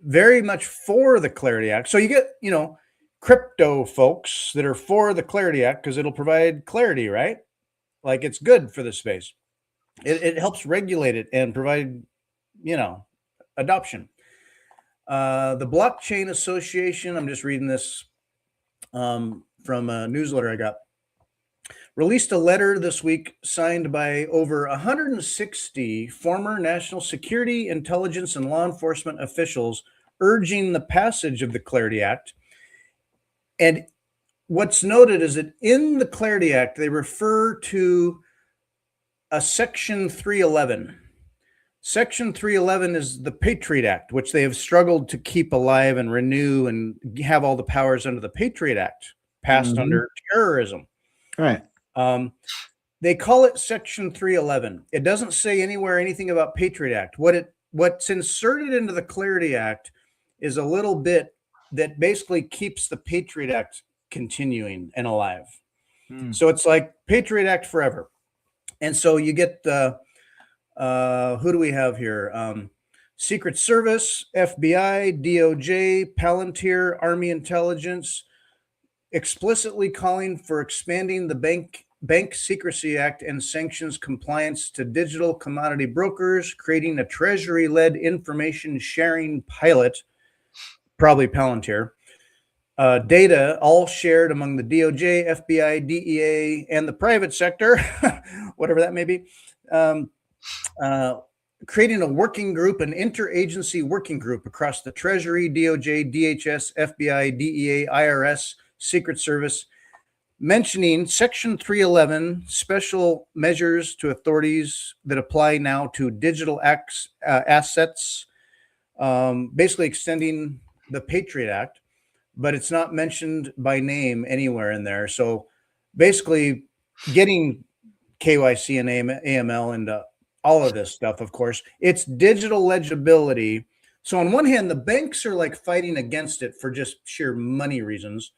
very much for the Clarity Act. So you get, crypto folks that are for the Clarity Act because it'll provide clarity, right? Like it's good for the space. It helps regulate it and provide, you know, adoption. The Blockchain Association, I'm just reading this from a newsletter I got, released a letter this week signed by over 160 former national security, intelligence, and law enforcement officials urging the passage of the Clarity Act. And what's noted is that in the Clarity Act, they refer to a Section 311. Section 311 is the Patriot Act, which they have struggled to keep alive and renew and have all the powers under the Patriot Act passed under terrorism. Right. They call it Section 311. It doesn't say anywhere anything about Patriot Act. What's inserted into the Clarity Act is a little bit that basically keeps the Patriot Act continuing and alive. So it's like Patriot Act forever. And so you get the who do we have here? Secret Service, FBI, DOJ, Palantir, Army Intelligence, explicitly calling for expanding the Bank Secrecy Act and sanctions compliance to digital commodity brokers, creating a Treasury-led information sharing pilot, probably Palantir. Data all shared among the DOJ, FBI, DEA, and the private sector, whatever that may be. Creating a working group, an interagency working group across the Treasury, DOJ, DHS, FBI, DEA, IRS, Secret Service, mentioning Section 311 special measures to authorities that apply now to digital assets, basically extending the Patriot Act, but it's not mentioned by name anywhere in there. So basically getting KYC and AML into all of this stuff, of course, it's digital legibility. So on one hand, the banks are like fighting against it for just sheer money reasons.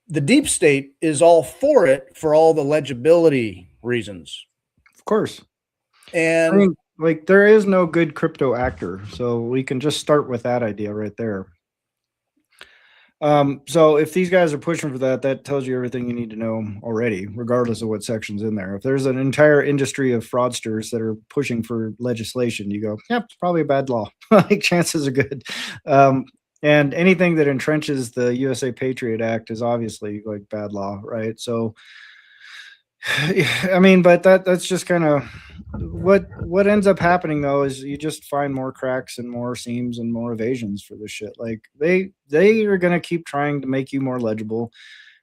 The deep state is all for it for all the legibility reasons. Of course. And I mean, like there is no good crypto actor. So we can just start with that idea right there. So if these guys are pushing for that, that tells you everything you need to know already, regardless of what section's in there. If there's an entire industry of fraudsters that are pushing for legislation, you go, yep, it's probably a bad law. Like chances are good. And anything that entrenches the USA Patriot Act is obviously like bad law, right? So, I mean, but that's just kind of what ends up happening though is you just find more cracks and more seams and more evasions for this shit. Like they are gonna keep trying to make you more legible,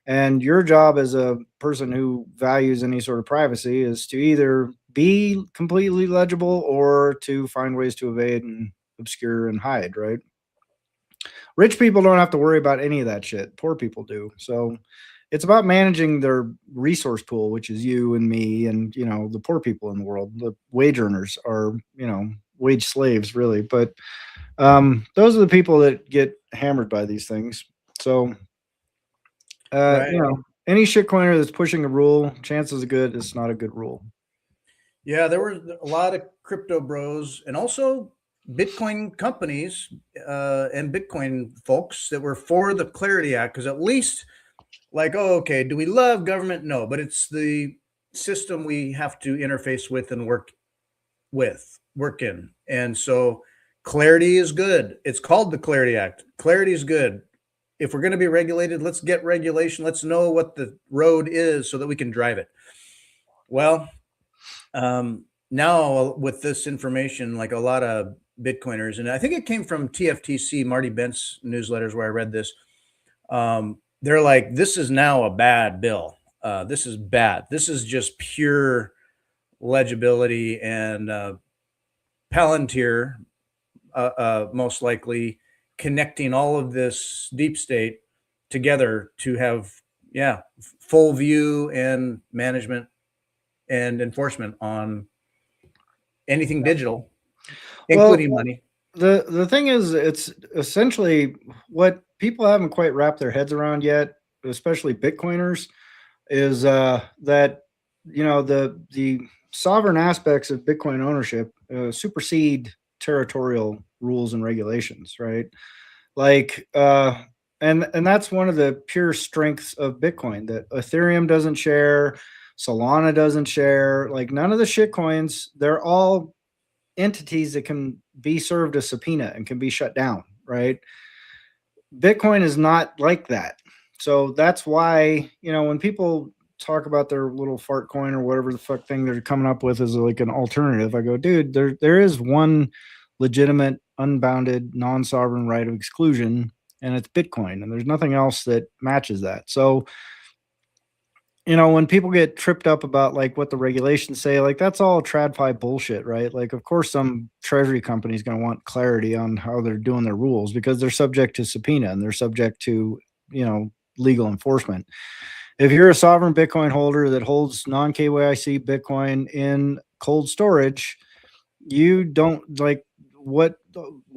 and your job as a person who values any sort of privacy is to either be completely legible or to find ways to evade and obscure and hide, right? Rich people don't have to worry about any of that shit. Poor people do. So it's about managing their resource pool, which is you and me and, the poor people in the world. The wage earners are, wage slaves really. But those are the people that get hammered by these things. So, right. Any shitcoiner that's pushing a rule, chances are good it's not a good rule. Yeah, there were a lot of crypto bros and also Bitcoin companies and Bitcoin folks that were for the Clarity Act, because at least like, oh, okay, do we love government? No, but it's the system we have to interface with and work in. And so clarity is good. It's called the Clarity Act. Clarity is good. If we're going to be regulated, let's get regulation. Let's know what the road is so that we can drive it. Well, now with this information, like a lot of Bitcoiners, and I think it came from TFTC, Marty Bent's newsletters where I read this. They're like, this is now a bad bill. This is bad. This is just pure legibility, and Palantir, most likely connecting all of this deep state together to have, full view and management and enforcement on anything digital, including money. The thing is, it's essentially what people haven't quite wrapped their heads around yet, especially Bitcoiners, is that the sovereign aspects of Bitcoin ownership supersede territorial rules and regulations, right? Like, and that's one of the pure strengths of Bitcoin that Ethereum doesn't share, Solana doesn't share. Like, none of the shit coins, they're all entities that can be served a subpoena and can be shut down, right? Bitcoin is not like that. So that's why, when people talk about their little fart coin or whatever the fuck thing they're coming up with as like an alternative, I go, dude, there is one legitimate, unbounded, non-sovereign right of exclusion, and it's Bitcoin, and there's nothing else that matches that. So, when people get tripped up about like what the regulations say, like that's all tradfi bullshit, right? Like, of course, some treasury company is going to want clarity on how they're doing their rules because they're subject to subpoena and they're subject to, legal enforcement. If you're a sovereign Bitcoin holder that holds non-KYC Bitcoin in cold storage, you don't like what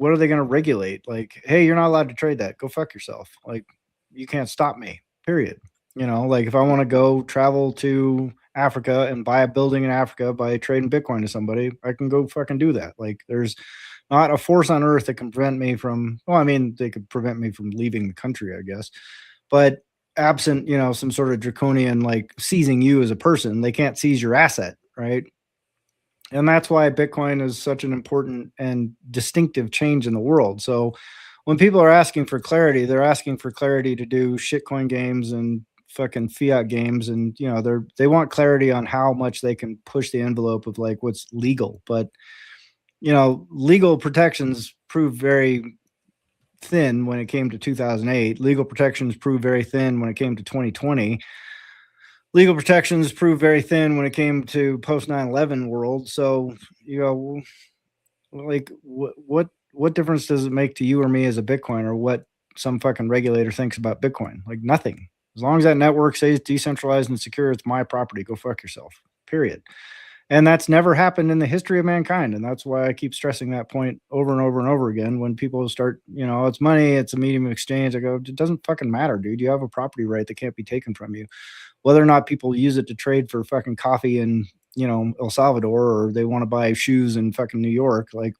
are they going to regulate? Like, hey, you're not allowed to trade that. Go fuck yourself. Like, you can't stop me. Period. Like if I want to go travel to Africa and buy a building in Africa by trading Bitcoin to somebody, I can go fucking do that. Like, there's not a force on earth that can prevent me from, well, I mean, they could prevent me from leaving the country, I guess. But absent, some sort of draconian, like seizing you as a person, they can't seize your asset, right? And that's why Bitcoin is such an important and distinctive change in the world. So when people are asking for clarity, they're asking for clarity to do shitcoin games and fucking fiat games, and they want clarity on how much they can push the envelope of like what's legal. But legal protections proved very thin when it came to 2008. Legal protections proved very thin when it came to 2020. Legal protections proved very thin when it came to post 9/11 world. So like what difference does it make to you or me as a Bitcoiner what some fucking regulator thinks about Bitcoin? Like, nothing. As long as that network stays decentralized and secure, it's my property. Go fuck yourself. Period. And that's never happened in the history of mankind. And that's why I keep stressing that point over and over and over again. When people start, it's money, it's a medium of exchange, I go, it doesn't fucking matter, dude. You have a property right that can't be taken from you. Whether or not people use it to trade for fucking coffee in, El Salvador, or they want to buy shoes in fucking New York, like,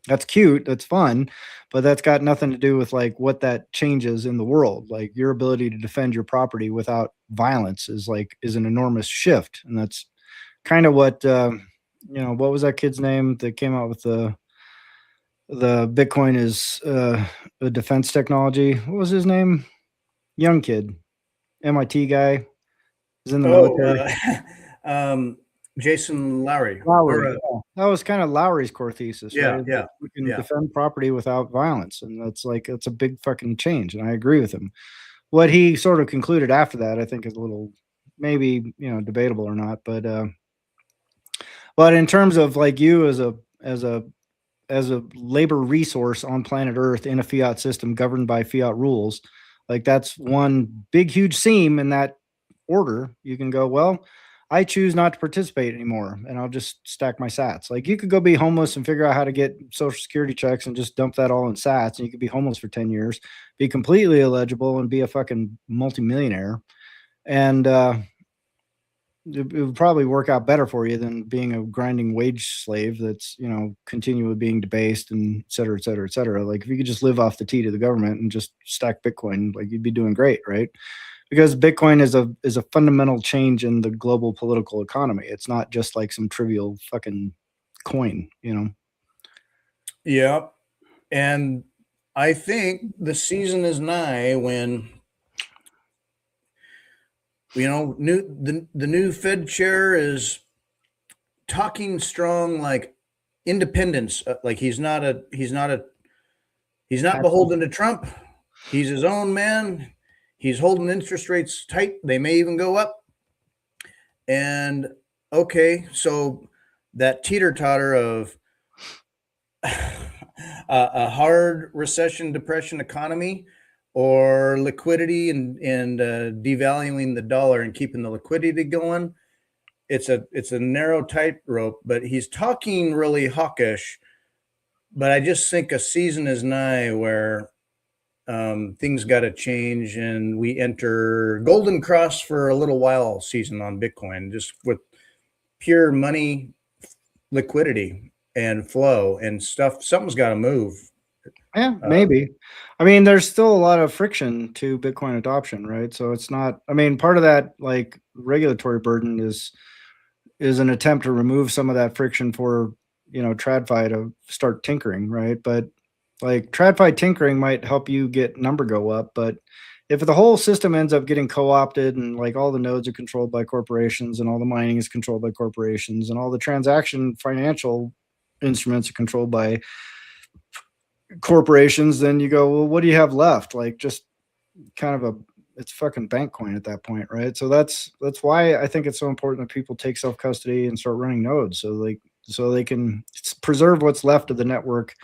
that's cute, that's fun, but that's got nothing to do with like what that changes in the world. Like, your ability to defend your property without violence is an enormous shift. And that's kind of what what was that kid's name that came out with the Bitcoin is a defense technology? What was his name? Young kid, MIT guy, is in the military. Jason Lowry. Lowry. Yeah. That was kind of Lowry's core thesis, Yeah, right? yeah, We can yeah. defend property without violence, and that's a big fucking change, and I agree with him. What he sort of concluded after that, I think, is a little maybe debatable or not, but in terms of like you as a labor resource on planet Earth in a fiat system governed by fiat rules, like that's one big huge seam in that order. You can go, well, I choose not to participate anymore, and I'll just stack my sats. Like, you could go be homeless and figure out how to get social security checks and just dump that all in sats, and you could be homeless for 10 years, be completely illegible, and be a fucking multimillionaire. And it would probably work out better for you than being a grinding wage slave that's continually being debased, and et cetera, et cetera, et cetera. Like, if you could just live off the teat of the government and just stack Bitcoin, like, you'd be doing great, right? Because Bitcoin is a fundamental change in the global political economy. It's not just like some trivial fucking coin. Yeah. And I think the season is nigh when the new Fed chair is talking strong, like independence. Like, he's not beholden to Trump. He's his own man. He's holding interest rates tight. They may even go up. And okay, so that teeter-totter of a hard recession, depression economy, or liquidity and devaluing the dollar and keeping the liquidity going, it's a narrow tightrope. But he's talking really hawkish. But I just think a season is nigh where things got to change, and we enter golden cross for a little while season on Bitcoin, just with pure money liquidity. and flow and stuff. Something's got to move. Yeah, Uh, maybe. I mean, there's still a lot of friction to Bitcoin adoption, right? So it's not, I mean, part of that like regulatory burden is an attempt to remove some of that friction for, TradFi to start tinkering, right? But like TradFi tinkering might help you get number go up, but if the whole system ends up getting co-opted and like all the nodes are controlled by corporations and all the mining is controlled by corporations and all the transaction financial instruments are controlled by corporations, then you go, well, what do you have left? Like just kind of it's fucking bank coin at that point, right? So that's why I think it's so important that people take self custody and start running nodes, so they can preserve what's left of the network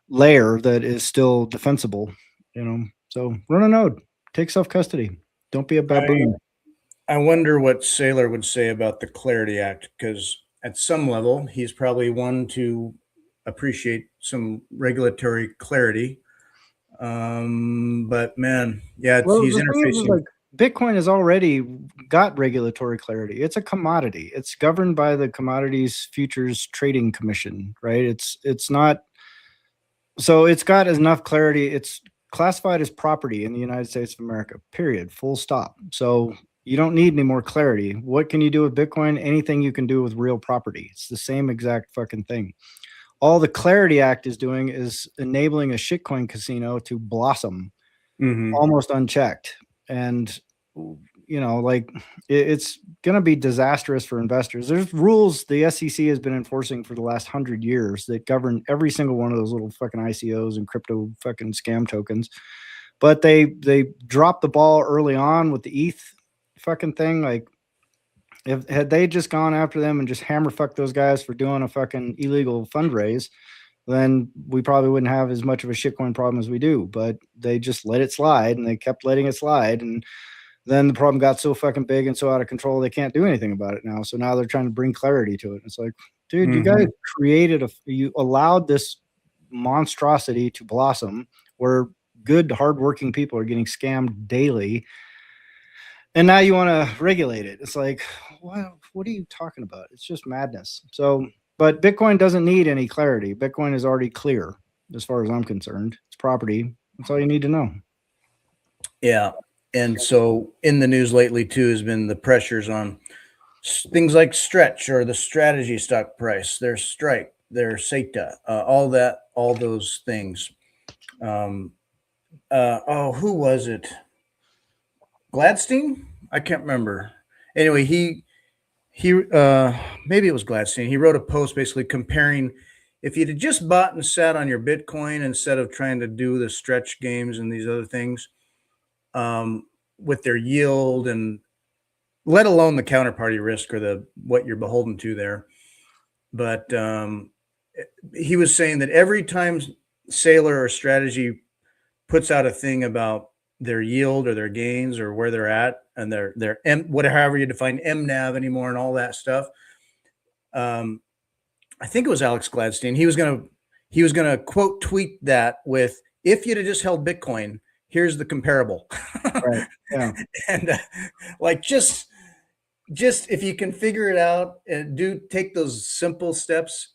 layer that is still defensible. So run a node, take self custody, don't be a baboon. I wonder what Saylor would say about the Clarity Act, because at some level, he's probably one to appreciate some regulatory clarity. But man, yeah, Well, he's the thing is interfacing. like Bitcoin has already got regulatory clarity. It's a commodity. It's governed by the Commodities Futures Trading Commission, right? It's not, so it's got enough clarity. It's classified as property in the United States of America, period, full stop. So you don't need any more clarity. What can you do with Bitcoin? Anything you can do with real property. It's the same exact fucking thing. All the Clarity Act is doing is enabling a shitcoin casino to blossom Mhm. almost unchecked. And, like it's going to be disastrous for investors. There's rules the SEC has been enforcing for the last 100 years that govern every single one of those little fucking ICOs and crypto fucking scam tokens. But they dropped the ball early on with the ETH fucking thing. Like, if had they just gone after them and just hammer fuck those guys for doing a fucking illegal fundraise, then we probably wouldn't have as much of a shitcoin problem as we do. But they just let it slide and they kept letting it slide. And then the problem got so fucking big and so out of control, they can't do anything about it now. So now they're trying to bring clarity to it. It's like, dude, you guys Mhm. you allowed this monstrosity to blossom where good, hardworking people are getting scammed daily. And now you want to regulate it. It's like, what are you talking about? It's just madness. So, but Bitcoin doesn't need any clarity. Bitcoin is already clear as far as I'm concerned. It's property. That's all you need to know. Yeah. And so in the news lately too has been the pressures on things like Stretch or the strategy stock price, their Strike, their SETA, all that, all those things. Um, who was it? Gladstein? I can't remember. Anyway, he maybe it was Gladstein. He wrote a post basically comparing if you'd have just bought and sat on your Bitcoin instead of trying to do the stretch games and these other things, um, with their yield and let alone the counterparty risk or the what you're beholden to there. But he was saying that every time Sailor or Strategy puts out a thing about their yield or their gains or where they're at and their whatever however you define MNAV anymore and all that stuff. Um, I think it was Alex Gladstein. He was gonna quote tweet that with if you'd have just held Bitcoin, here's the comparable. Right. Yeah. And like just if you can figure it out and take those simple steps,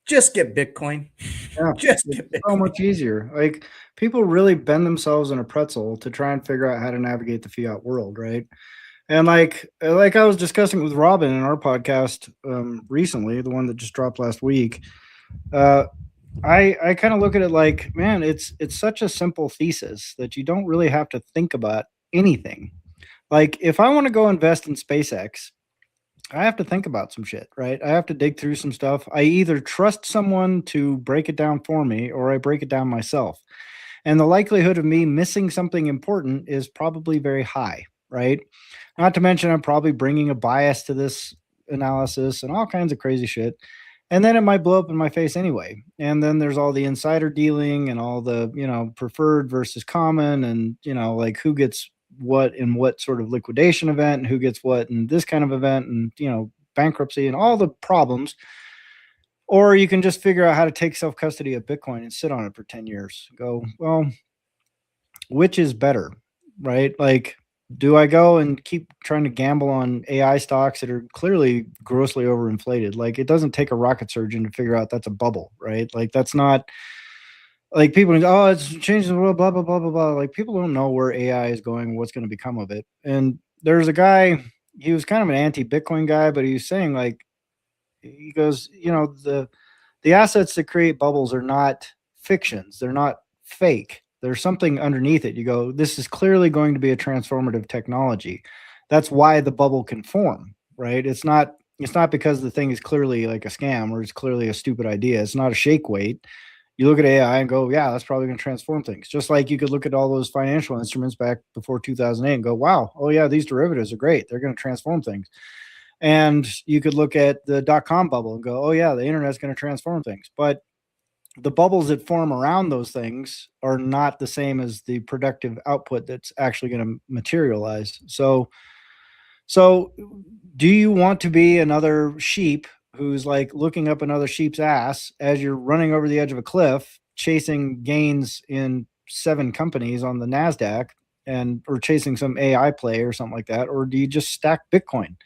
just get Bitcoin. Yeah. Just It's get so Bitcoin. much easier. Like people really bend themselves in a pretzel to try and figure out how to navigate the fiat world, right? And like I was discussing with Robin in our podcast recently, the one that just dropped last week. Uh, I kind of look at it like, man, it's such a simple thesis that you don't really have to think about anything. Like if I want to go invest in SpaceX, I have to think about some shit, right? I have to dig through some stuff. I either trust someone to break it down for me or I break it down myself. And the likelihood of me missing something important is probably very high, right? Not to mention, I'm probably bringing a bias to this analysis and all kinds of crazy shit. And then it might blow up in my face anyway. And then there's all the insider dealing and all the, preferred versus common and, like who gets what in what sort of liquidation event and who gets what in this kind of event and, bankruptcy and all the problems. Or you can just figure out how to take self custody of Bitcoin and sit on it for 10 years. Go, well, which is better, right? Like Do I go and keep trying to gamble on AI stocks that are clearly grossly overinflated? Like, it doesn't take a rocket surgeon to figure out that's a bubble, right? Like, that's not like people, oh, it's changing the world, blah, blah, blah, blah, blah. Like, people don't know where AI is going, what's going to become of it. And there's a guy, he was kind of an anti Bitcoin guy, but he was saying, like, he goes, the assets that create bubbles are not fictions. They're not fake. There's something underneath it. You go, this is clearly going to be a transformative technology. That's why the bubble can form, right? It's not because the thing is clearly like a scam or it's clearly a stupid idea. It's not a shake weight. You look at AI and go, yeah, that's probably going to transform things. Just like you could look at all those financial instruments back before 2008 and go, wow, oh yeah, these derivatives are great. They're going to transform things. And you could look at the dot-com bubble and go, oh yeah, the internet's going to transform things. But the bubbles that form around those things are not the same as the productive output that's actually going to materialize. So do you want to be another sheep who's like looking up another sheep's ass as you're running over the edge of a cliff, chasing gains in 7 companies on the NASDAQ or chasing some AI play or something like that? Or do you just stack Bitcoin?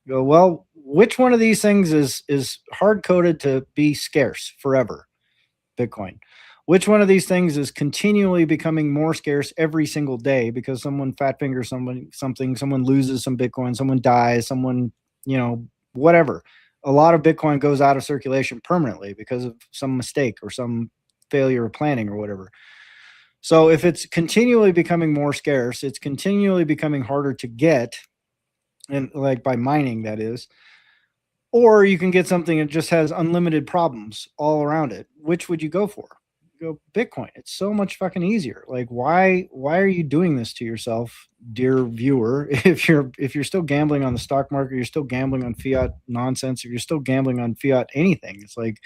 You go, well, which one of these things is hard coded to be scarce forever? Bitcoin. Which one of these things is continually becoming more scarce every single day because someone fat fingers something, someone loses some Bitcoin, someone dies, someone, whatever. A lot of Bitcoin goes out of circulation permanently because of some mistake or some failure of planning or whatever. So if it's continually becoming more scarce, it's continually becoming harder to get, and like by mining, that is. Or you can get something that just has unlimited problems all around it. Which would you go for? You go Bitcoin. It's so much fucking easier. Like, why are you doing this to yourself, dear viewer? If you're still gambling on the stock market, you're still gambling on fiat nonsense, if you're still gambling on fiat anything, it's like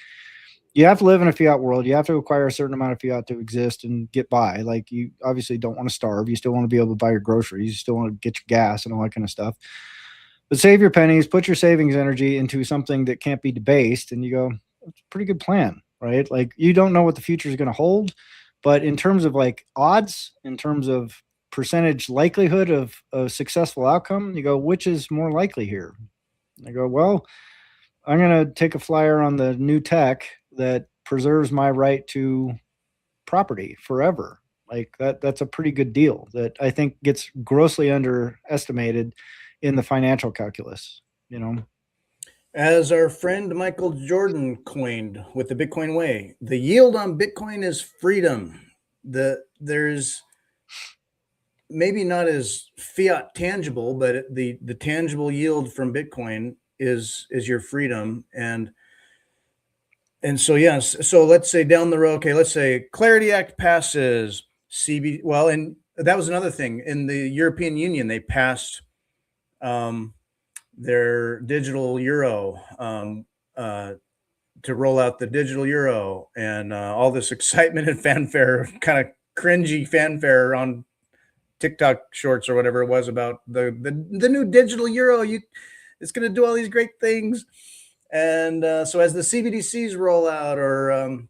you have to live in a fiat world. You have to acquire a certain amount of fiat to exist and get by. Like, you obviously don't want to starve. You still want to be able to buy your groceries. You still want to get your gas and all that kind of stuff. But save your pennies, put your savings energy into something that can't be debased, and you go, it's a pretty good plan, right? Like, you don't know what the future is going to hold, but in terms of like odds, in terms of percentage likelihood of a successful outcome, you go, which is more likely here? I go, well, I'm going to take a flyer on the new tech that preserves my right to property forever. Like, that's a pretty good deal that I think gets grossly underestimated in the financial calculus, As our friend Michael Jordan coined with the Bitcoin way, the yield on Bitcoin is freedom. There's maybe not as fiat tangible, but the tangible yield from Bitcoin is your freedom. And so yes, so let's say down the road, okay, let's say Clarity Act passes, well, and that was another thing in the European Union. They passed their digital euro, to roll out the digital euro, and all this excitement and fanfare, kind of cringy fanfare on TikTok shorts or whatever it was about the new digital euro. It's going to do all these great things. And so as the CBDCs roll out, or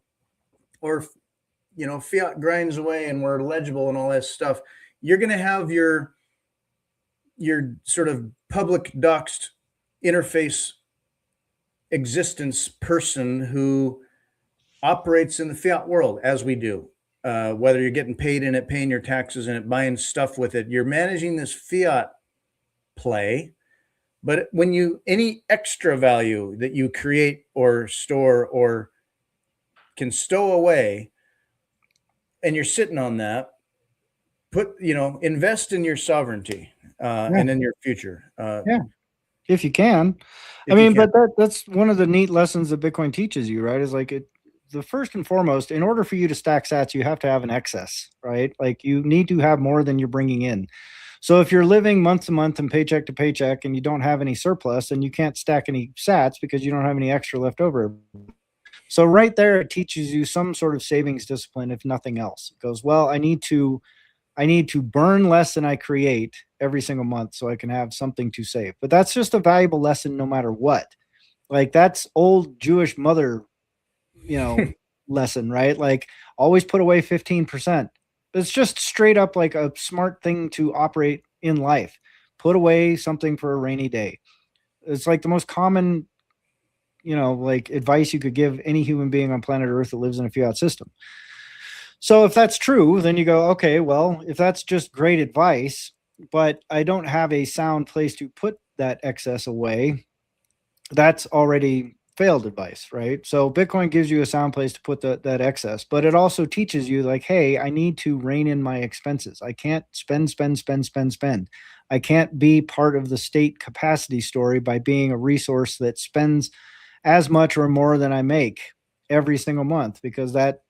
fiat grinds away and we're legible and all that stuff, you're going to have your sort of public doxed interface existence person who operates in the fiat world as we do. Whether you're getting paid in it, paying your taxes in it, buying stuff with it, you're managing this fiat play. But when any extra value that you create or store or can stow away, and you're sitting on that, invest in your sovereignty, and in your future. Yeah, if you can. I mean, but that's one of the neat lessons that Bitcoin teaches you, right? Is like the first and foremost, in order for you to stack sats, you have to have an excess, right? Like, you need to have more than you're bringing in. So if you're living month to month and paycheck to paycheck and you don't have any surplus, then you can't stack any sats because you don't have any extra left over. So right there, it teaches you some sort of savings discipline, if nothing else. It goes, well, I need to burn less than I create every single month so I can have something to save. But that's just a valuable lesson no matter what. Like, that's old Jewish mother, lesson, right? Like, always put away 15%. It's just straight up like a smart thing to operate in life. Put away something for a rainy day. It's like the most common, like advice you could give any human being on planet Earth that lives in a fiat system. So if that's true, then you go, okay, well, if that's just great advice, but I don't have a sound place to put that excess away, that's already failed advice, right? So Bitcoin gives you a sound place to put that excess, but it also teaches you like, hey, I need to rein in my expenses. I can't spend. I can't be part of the state capacity story by being a resource that spends as much or more than I make every single month, because that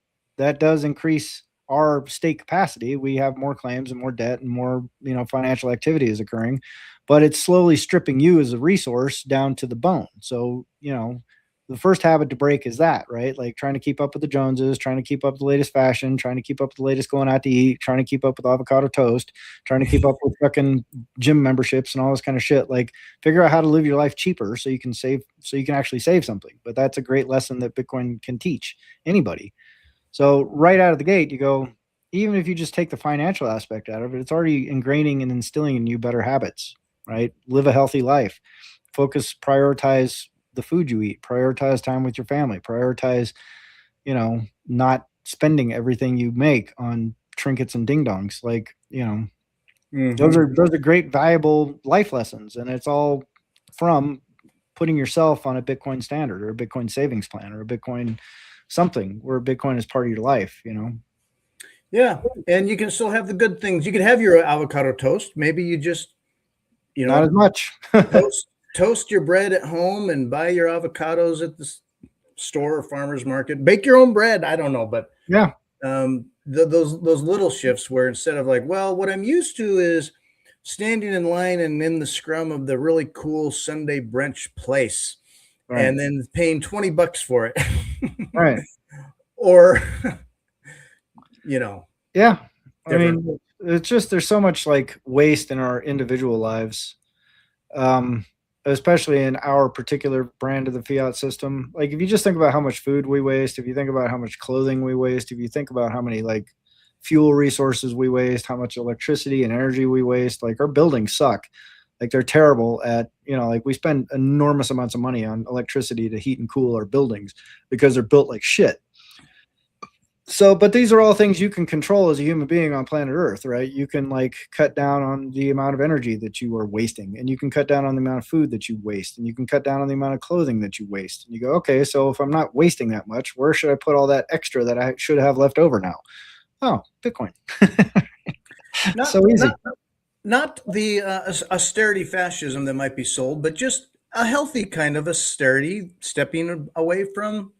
does increase our state capacity. We have more claims and more debt and more, financial activity is occurring, but it's slowly stripping you as a resource down to the bone. So, the first habit to break is that, right? Like trying to keep up with the Joneses, trying to keep up with the latest fashion, trying to keep up with the latest going out to eat, trying to keep up with avocado toast, trying to keep up with fucking gym memberships and all this kind of shit. Like figure out how to live your life cheaper so you can actually save something. But that's a great lesson that Bitcoin can teach anybody. So right out of the gate, you go, even if you just take the financial aspect out of it, it's already ingraining and instilling in you better habits, right? Live a healthy life, prioritize the food you eat, prioritize time with your family, prioritize, not spending everything you make on trinkets and ding dongs. Like, those are great, valuable life lessons. And it's all from putting yourself on a Bitcoin standard or a Bitcoin savings plan or a Bitcoin something where Bitcoin is part of your life, Yeah. And you can still have the good things. You can have your avocado toast. Maybe you just, not as much. toast your bread at home and buy your avocados at the store or farmer's market. Bake your own bread. I don't know, but Yeah. those little shifts where instead of like, well, what I'm used to is standing in line and in the scrum of the really cool Sunday brunch place, Right. and then paying $20 for it, Right. or Yeah. I different. mean, it's just there's so much like waste in our individual lives, especially in our particular brand of the fiat system. Like if you just think about how much food we waste, if you think about how much clothing we waste, if you think about how many like fuel resources we waste, how much electricity and energy we waste, like our buildings suck. Like they're terrible at, like we spend enormous amounts of money on electricity to heat and cool our buildings because they're built like shit. So, but these are all things you can control as a human being on planet Earth, right? You can like cut down on the amount of energy that you are wasting, and you can cut down on the amount of food that you waste, and you can cut down on the amount of clothing that you waste. And you go, okay, so if I'm not wasting that much, where should I put all that extra that I should have left over now? Oh, Bitcoin. Not, So easy. not the austerity fascism that might be sold, but just a healthy kind of austerity, stepping away from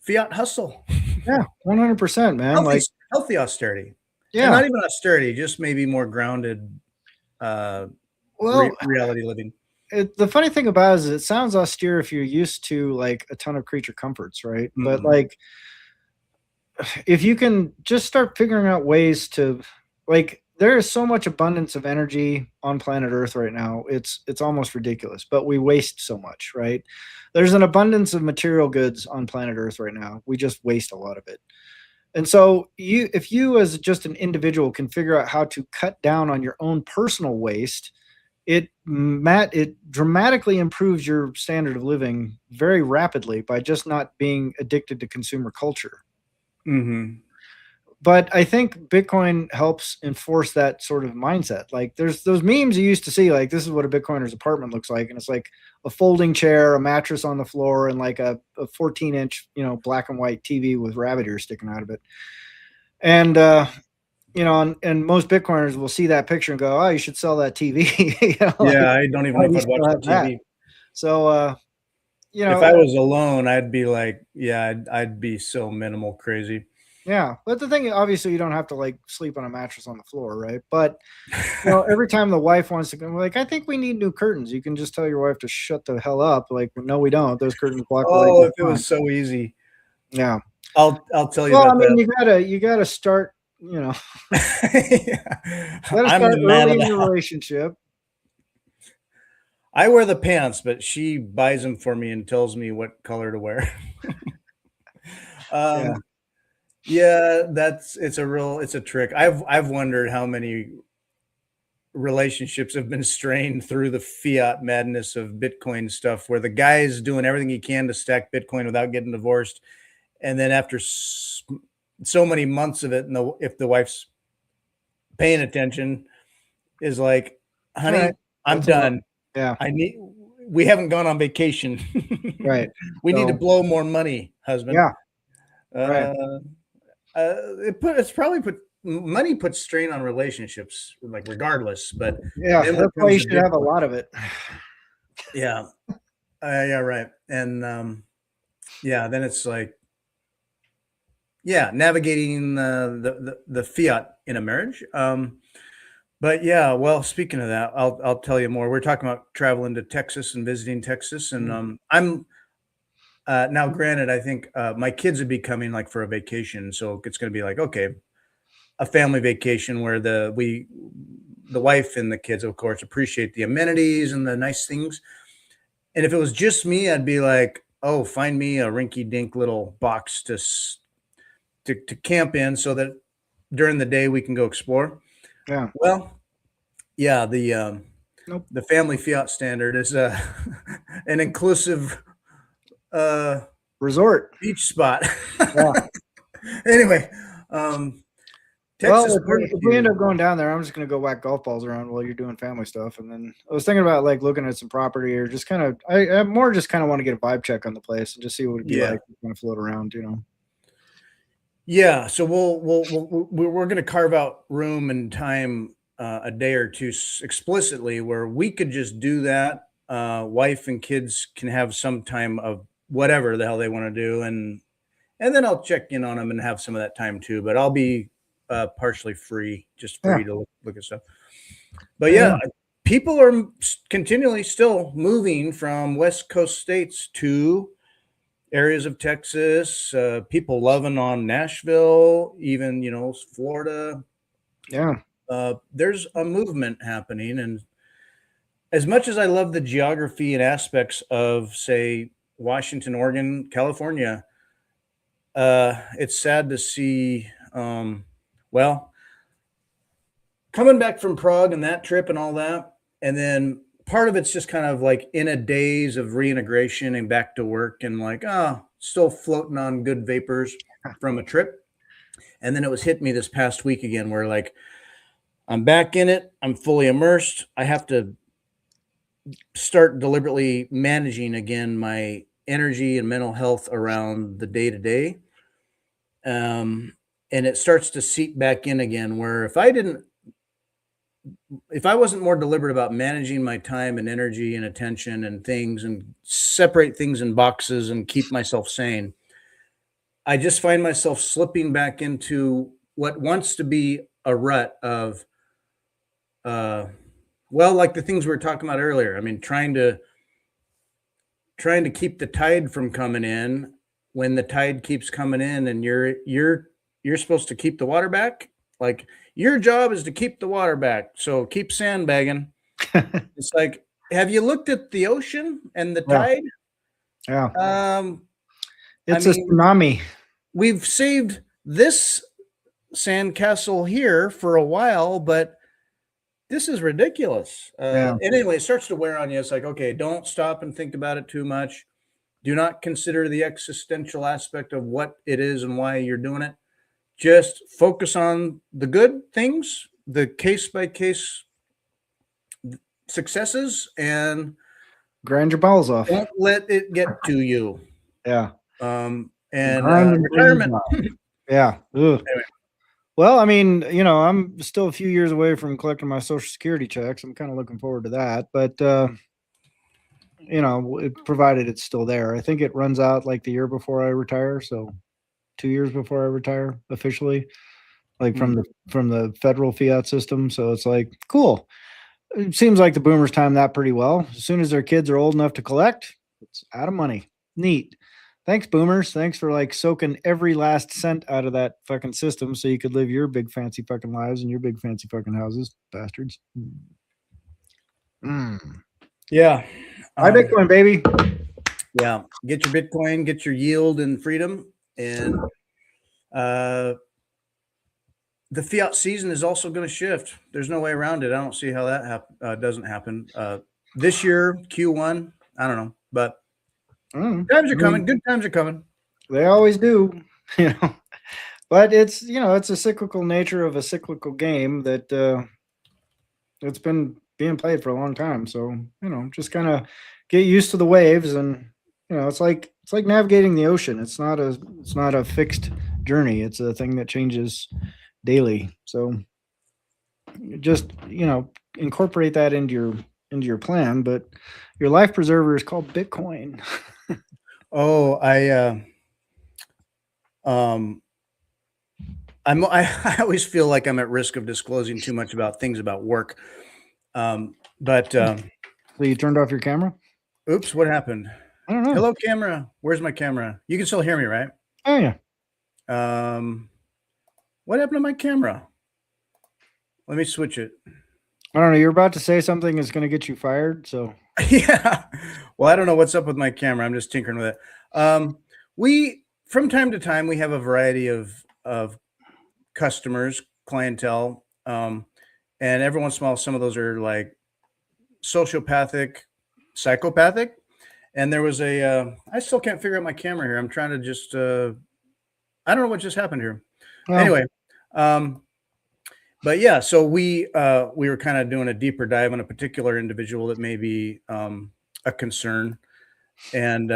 fiat hustle. Yeah, 100%, man. Healthy, Like, healthy austerity, and yeah. not even austerity, just maybe more grounded Well, reality living. the funny thing about it is it sounds austere if you're used to like a ton of creature comforts, right? But like, if you can just start figuring out ways to, like, there is so much abundance of energy on planet Earth right now. It's almost ridiculous, but we waste so much, right? There's an abundance of material goods on planet Earth right now. We just waste a lot of it. And so if you as just an individual can figure out how to cut down on your own personal waste, it dramatically improves your standard of living very rapidly by just not being addicted to consumer culture. But I think Bitcoin helps enforce that sort of mindset. Like there's those memes you used to see, like this is what a Bitcoiner's apartment looks like. And it's like a folding chair, a mattress on the floor, and like a 14-inch, black and white TV with rabbit ears sticking out of it. And, and most Bitcoiners will see that picture and go, oh, you should sell that TV. Yeah, I don't even know if I'd watch the TV. So, if I was alone, I'd be like, yeah, I'd be so minimal crazy. Yeah, but the thing, obviously, you don't have to like sleep on a mattress on the floor, right? But every time the wife wants to go, like, I think we need new curtains. You can just tell your wife to shut the hell up. Like, no, we don't. Those curtains block the light. Oh, if it was so easy. Yeah, I'll tell you. Well, about I mean, that. you gotta start. Yeah. Gotta start early in your relationship. I wear the pants, but she buys them for me and tells me what color to wear. Yeah, it's a trick. I've wondered how many relationships have been strained through the fiat madness of Bitcoin stuff, where the guy's doing everything he can to stack Bitcoin without getting divorced. And then after so many months of it, and if the wife's paying attention, is like, honey, Right. I'm That's a lot. done. Yeah. We haven't gone on vacation. Right. We need to So, blow more money, husband. yeah. Right. Uh, it's probably money puts strain on relationships, like regardless. But Yeah. then when That's it why comes you to should have a Bitcoin, lot of it. yeah, yeah, right. And yeah, then it's like, yeah, navigating the fiat in a marriage. But yeah, well, speaking of that, I'll tell you more. We're talking about traveling to Texas and visiting Texas, and I'm now granted, I think my kids would be coming like for a vacation, so it's going to be like, okay, a family vacation where the wife and the kids, of course, appreciate the amenities and the nice things. And if it was just me, I'd be like, oh, find me a rinky dink little box to camp in, so that during the day we can go explore. Yeah. Well, yeah, Nope. the family fiat standard is an inclusive Resort. beach spot. Yeah. Anyway, Well, Texas if we end barbecue. up going down there, I'm just gonna go whack golf balls around while you're doing family stuff. And then I was thinking about like looking at some property or just kind of, I more just kind of want to get a vibe check on the place and just see what it'd be Yeah. like to kind of float around, you know. Yeah, so we're going to carve out room and time a day or two explicitly where we could just do that. Wife and kids can have some time of whatever the hell they want to do, and then I'll check in on them and have some of that time too. But I'll be partially free, just Yeah. free to look at stuff. But yeah, people are continually still moving from West Coast states to areas of Texas, people loving on Nashville, even, Florida. Yeah. There's a movement happening. And as much as I love the geography and aspects of, say, Washington, Oregon, California, it's sad to see, well, coming back from Prague and that trip and all that. And then part of it's just kind of like in a daze of reintegration and back to work and like, still floating on good vapors from a trip. And then it was hit me this past week again where like I'm back in it. I'm fully immersed. I have to start deliberately managing again my energy and mental health around the day to day. And it starts to seep back in again where if I wasn't more deliberate about managing my time and energy and attention and things and separate things in boxes and keep myself sane, I just find myself slipping back into what wants to be a rut of, well, like the things we were talking about earlier. I mean, trying to keep the tide from coming in when the tide keeps coming in, and you're supposed to keep the water back. Like your job is to keep the water back, so keep sandbagging. It's like, have you looked at the ocean and the tide? Yeah. It's I a mean, tsunami. we've saved this sandcastle here for a while, but this is ridiculous. And anyway, it starts to wear on you. It's like, okay, don't stop and think about it too much. Do not consider the existential aspect of what it is and why you're doing it. Just focus on the good things, the case by case successes, and grind your balls off. don't let it get to you. Yeah. And retirement. Yeah. Anyway. Well, I mean, I'm still a few years away from collecting my Social Security checks. I'm kind of looking forward to that, but provided it's still there. I think it runs out like the year before I retire, so 2 years before I retire officially, like from the federal fiat system. So it's like, cool. It seems like the boomers time that pretty well. As soon as their kids are old enough to collect, it's out of money. Neat. Thanks, boomers. Thanks for like soaking every last cent out of that fucking system so you could live your big fancy fucking lives in your big fancy fucking houses, bastards. Yeah. Buy Bitcoin, baby. Yeah. Get your Bitcoin, get your yield and freedom. And the fiat season is also going to shift. There's no way around it. I don't see how that doesn't happen this year. Q1, I don't know, but times are I mean, coming. Good times are coming. they always do, you know. But it's it's a cyclical nature of a cyclical game that it's been being played for a long time. So just kind of get used to the waves, and it's like navigating the ocean. It's not a fixed journey. It's a thing that changes daily. So just incorporate that into your plan. But your life preserver is called Bitcoin. Oh, um, I always feel like I'm at risk of disclosing too much about things about work. But So you turned off your camera? oops, what happened? I don't know. Hello, camera. Where's my camera? You can still hear me, right? Oh yeah. What happened to my camera? Let me switch it. I don't know. You're about to say something is going to get you fired. So Yeah. Well, I don't know what's up with my camera. I'm just tinkering with it. We from time to time we have a variety of customers, clientele, and every once in a while some of those are like sociopathic, psychopathic. And there was I still can't figure out my camera here. I'm trying to just I don't know what just happened here. well, Anyway, but yeah, so we were kind of doing a deeper dive on a particular individual that may be a concern, and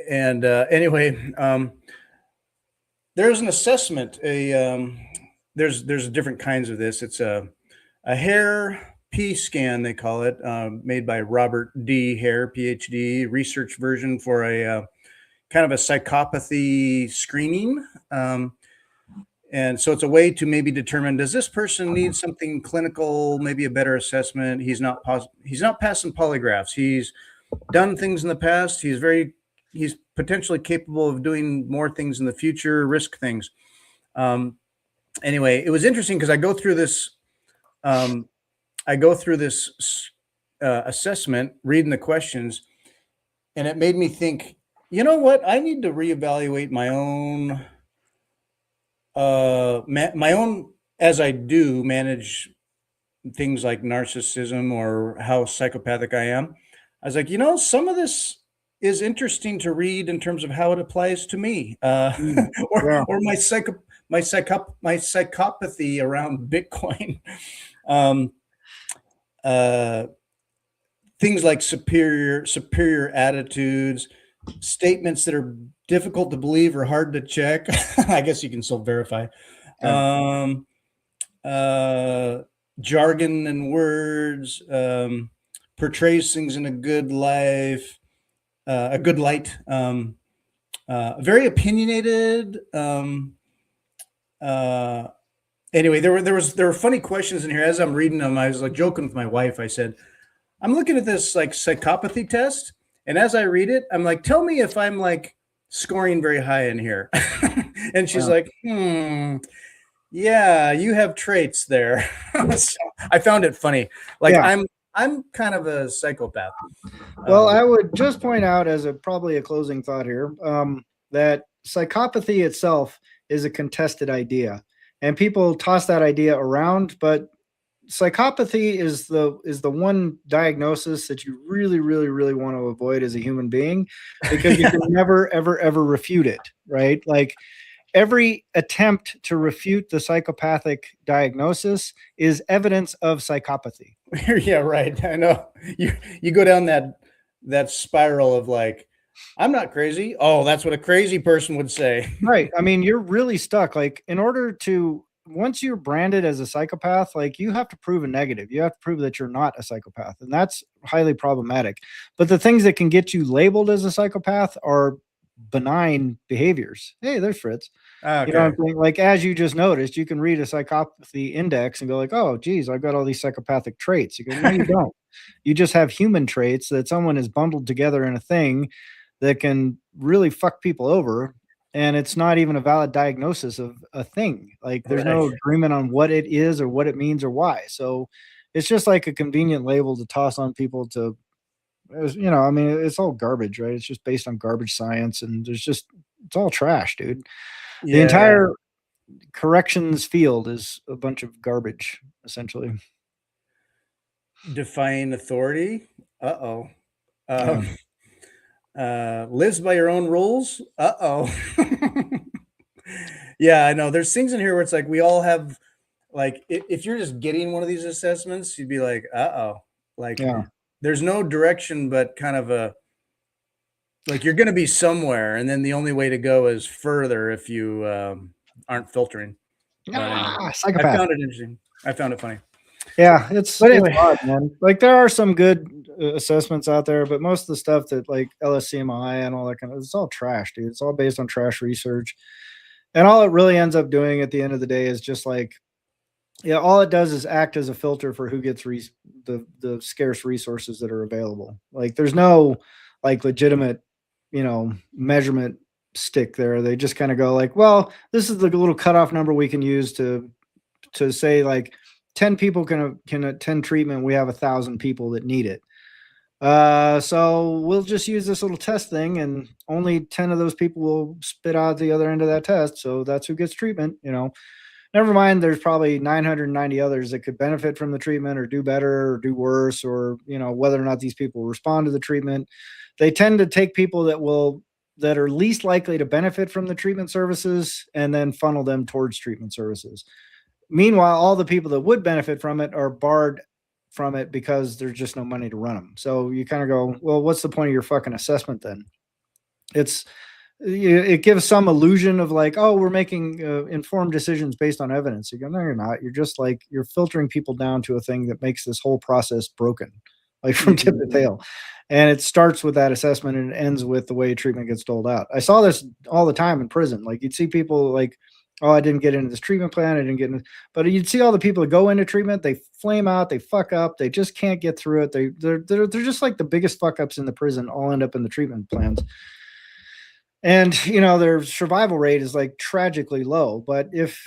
anyway, there's an assessment. There's different kinds of this. It's a hair P scan, they call it, made by Robert D. Hare, PhD, research version for a kind of a psychopathy screening. And so it's a way to maybe determine, does this person need something clinical, maybe a better assessment? He's not passing polygraphs. He's done things in the past. He's potentially capable of doing more things in the future, risk things. Anyway, it was interesting because I go through this assessment, reading the questions, and it made me think, you know what? I need to reevaluate my own as I do manage things like narcissism or how psychopathic I am. I was like, some of this is interesting to read in terms of how it applies to me, yeah. or my psychopathy around Bitcoin. um, Things like superior attitudes, statements that are difficult to believe or hard to check. I guess you can still verify. Yeah. Jargon and words, portrays things in a good light. Very opinionated. Anyway, there were funny questions in here. As I'm reading them, I was like joking with my wife. I said, I'm looking at this like psychopathy test, and as I read it, I'm like, tell me if I'm like scoring very high in here. And she's like, yeah, you have traits there. So I found it funny. Like Yeah. I'm kind of a psychopath. Well, I would just point out as probably a closing thought here, that psychopathy itself is a contested idea, and people toss that idea around. But psychopathy is the one diagnosis that you really, really, really want to avoid as a human being, because you can never, ever, ever refute it, right? Like every attempt to refute the psychopathic diagnosis is evidence of psychopathy. Yeah, right. I know. You go down that spiral of like, I'm not crazy. Oh, that's what a crazy person would say. Right. I mean, you're really stuck. Like, in order to, once you're branded as a psychopath, like you have to prove a negative. You have to prove that you're not a psychopath. And that's highly problematic. But the things that can get you labeled as a psychopath are benign behaviors. Hey, there's Fritz. Okay. You know what I'm saying? Like, as you just noticed, you can read a psychopathy index and go like, oh, geez, I've got all these psychopathic traits. You go, no, you don't. You just have human traits that someone has bundled together in a thing that can really fuck people over. And it's not even a valid diagnosis of a thing. Like, there's no agreement on what it is or what it means or why. So it's just like a convenient label to toss on people to, I mean, it's all garbage, right? It's just based on garbage science, and it's all trash, dude. The Yeah. entire corrections field is a bunch of garbage, essentially. Defying authority. Uh-oh. Yeah. Um, lives by your own rules. Uh-oh. Yeah, I know. There's things in here where it's like we all have like if you're just getting one of these assessments, you'd be like, uh-oh. Like Yeah. there's no direction but kind of a like you're gonna be somewhere, and then the only way to go is further if you aren't filtering. But anyway, I Psychopath. found it interesting. I found it funny. Yeah, But it's anyway, odd, man. Like there are some good assessments out there, but most of the stuff that like LSCMI and all that kind of it's all trash, dude. It's all based on trash research. And all it really ends up doing at the end of the day is just like, yeah, all it does is act as a filter for who gets the scarce resources that are available. Like there's no like legitimate, measurement stick there. They just kind of go like, well, this is the little cutoff number we can use to say like 10 people can attend treatment. We have 1,000 people that need it. So we'll just use this little test thing, and only 10 of those people will spit out the other end of that test. So that's who gets treatment. Never mind. There's probably 990 others that could benefit from the treatment or do better or do worse, or whether or not these people respond to the treatment. They tend to take people that are least likely to benefit from the treatment services and then funnel them towards treatment services. Meanwhile, all the people that would benefit from it are barred from it because there's just no money to run them. So you kind of go, well, what's the point of your fucking assessment then? It gives some illusion of like, oh, we're making informed decisions based on evidence. You go, no, you're not. You're just like, you're filtering people down to a thing that makes this whole process broken, like from tip to tail. And it starts with that assessment and it ends with the way treatment gets doled out. I saw this all the time in prison. Like you'd see people like, oh, I didn't get into this treatment plan. I didn't get into, but you'd see all the people that go into treatment, they flame out, they fuck up, they just can't get through it. They're just like the biggest fuck ups in the prison, all end up in the treatment plans. And their survival rate is like tragically low. But if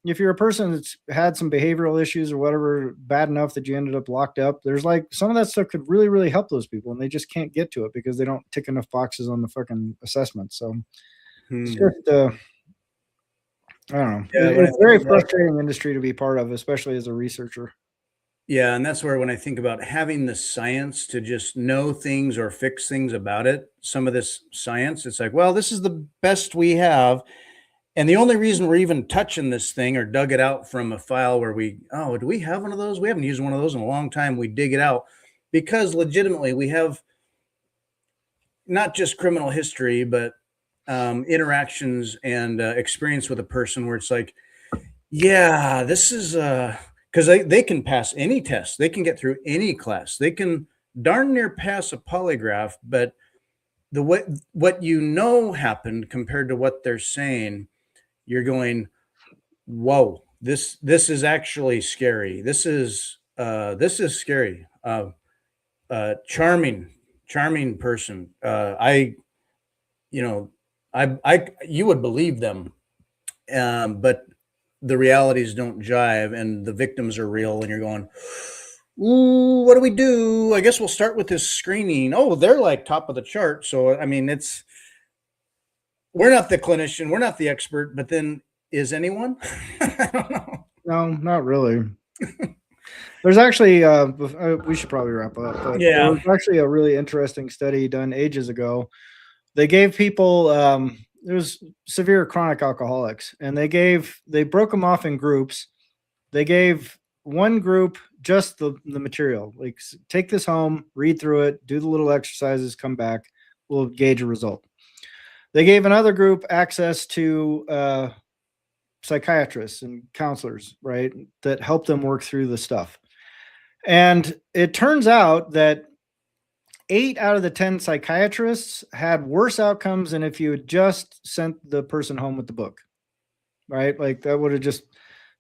you're a person that's had some behavioral issues or whatever bad enough that you ended up locked up, there's like some of that stuff could really, really help those people, and they just can't get to it because they don't tick enough boxes on the fucking assessment. So it's just I don't know. yeah, It's a very frustrating industry to be part of, especially as a researcher. yeah, and that's where when I think about having the science to just know things or fix things about it, some of this science, it's like, well, this is the best we have. And the only reason we're even touching this thing or dug it out from a file where do we have one of those? We haven't used one of those in a long time. We dig it out because legitimately we have not just criminal history, but interactions and experience with a person where it's like, yeah, this is because they can pass any test, they can get through any class, they can darn near pass a polygraph, but what happened compared to what they're saying, you're going, whoa, this is actually scary. This is scary. Charming person. You would believe them, but the realities don't jive, and the victims are real, and you're going, ooh, what do we do? I guess we'll start with this screening. Oh, they're like top of the chart. So I mean, we're not the clinician, we're not the expert, but then is anyone? I don't know. No, not really. There's actually, we should probably wrap up. But Yeah. there was actually a really interesting study done ages ago. They gave people, it was severe chronic alcoholics, and they broke them off in groups. They gave one group just the material, like take this home, read through it, do the little exercises, come back, we'll gauge a result. They gave another group access to psychiatrists and counselors, right, that help them work through the stuff. And it turns out that 8 out of the 10 psychiatrists had worse outcomes than if you had just sent the person home with the book, right? Like that would have just,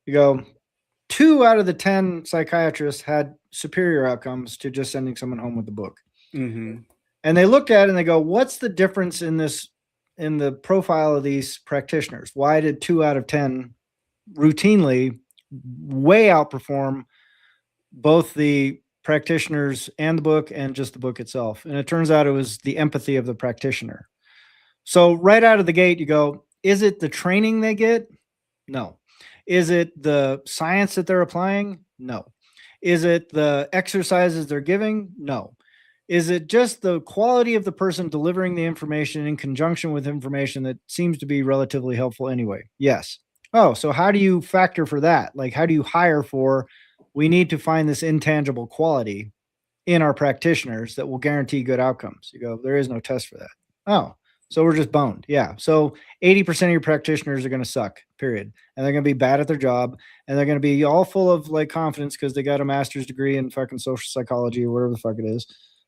2 out of the 10 psychiatrists had superior outcomes to just sending someone home with the book. Mm-hmm. And they looked at it and they go, what's the difference in the profile of these practitioners? Why did 2 out of 10 routinely way outperform both the practitioners and the book and just the book itself? And it turns out it was the empathy of the practitioner. So right out of the gate, you go, is it the training they get? No. Is it the science that they're applying? No. Is it the exercises they're giving? No. Is it just the quality of the person delivering the information in conjunction with information that seems to be relatively helpful anyway? Yes. Oh, so how do you factor for that? Like, how do you hire for, we need to find this intangible quality in our practitioners that will guarantee good outcomes? You go, there is no test for that. Oh, so we're just boned. Yeah. So 80% of your practitioners are going to suck, period. And they're going to be bad at their job. And they're going to be all full of like confidence because they got a master's degree in fucking social psychology or whatever the fuck it is.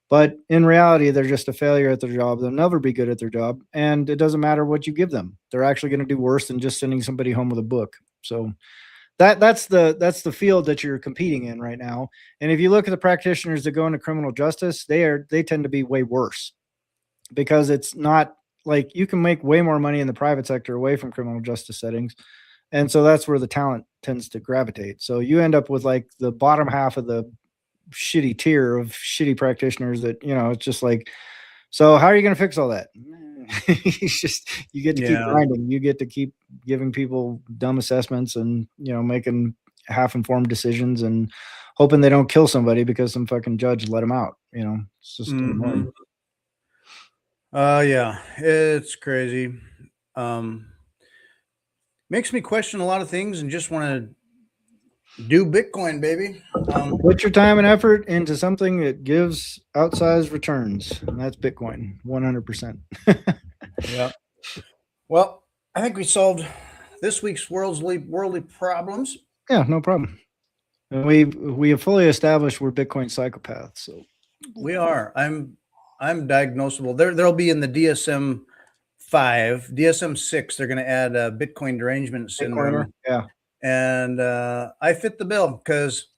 But in reality, they're just a failure at their job. They'll never be good at their job. And it doesn't matter what you give them. They're actually going to do worse than just sending somebody home with a book. So that's the field that you're competing in right now. And if you look at the practitioners that go into criminal justice, they tend to be way worse, because it's not like you can make way more money in the private sector away from criminal justice settings. And so that's where the talent tends to gravitate. So you end up with like the bottom half of the shitty tier of shitty practitioners that, it's just like, so how are you going to fix all that? It's just, you get to keep grinding. You get to keep giving people dumb assessments and, making half-informed decisions and hoping they don't kill somebody because some fucking judge let them out. It's just annoying. Yeah, it's crazy. Makes me question a lot of things and just want to do Bitcoin, baby. Put your time and effort into something that gives outsized returns, and that's Bitcoin, 100%. Yeah. Well, I think we solved this week's worldly problems. Yeah, no problem. And we have fully established we're Bitcoin psychopaths. So we are. I'm diagnosable. There'll be in the DSM-5, DSM-6. They're going to add a Bitcoin derangement syndrome. Yeah. And I fit the bill because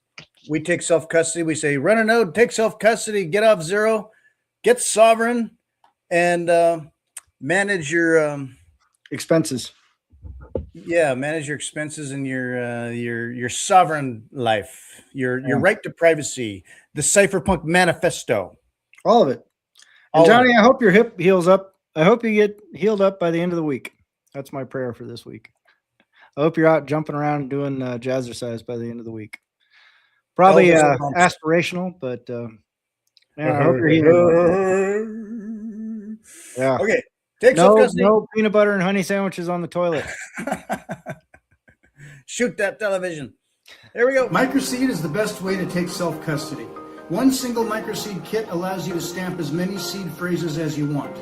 we take self-custody. We say, run a node, take self-custody, get off zero, get sovereign, and manage your expenses. Yeah, manage your expenses and your sovereign life, your right to privacy, the Cypherpunk Manifesto. All of it. And Johnny, I hope your hip heals up. I hope you get healed up by the end of the week. That's my prayer for this week. I hope you're out jumping around and doing jazzercise by the end of the week. Probably aspirational, but I hope you're healing. Yeah. Okay. No peanut butter and honey sandwiches on the toilet. Shoot that television. There we go. MicroSeed is the best way to take self-custody. One single MicroSeed kit allows you to stamp as many seed phrases as you want.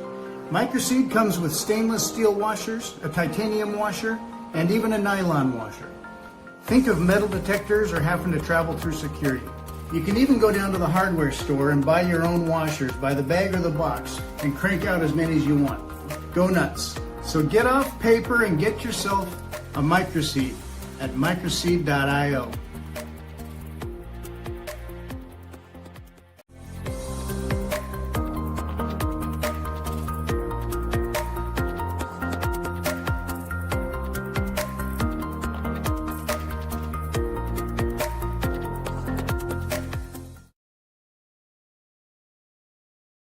MicroSeed comes with stainless steel washers, a titanium washer, and even a nylon washer. Think of metal detectors or having to travel through security. You can even go down to the hardware store and buy your own washers by the bag or the box and crank out as many as you want. Go nuts. So get off paper and get yourself a MicroSeed at microseed.io.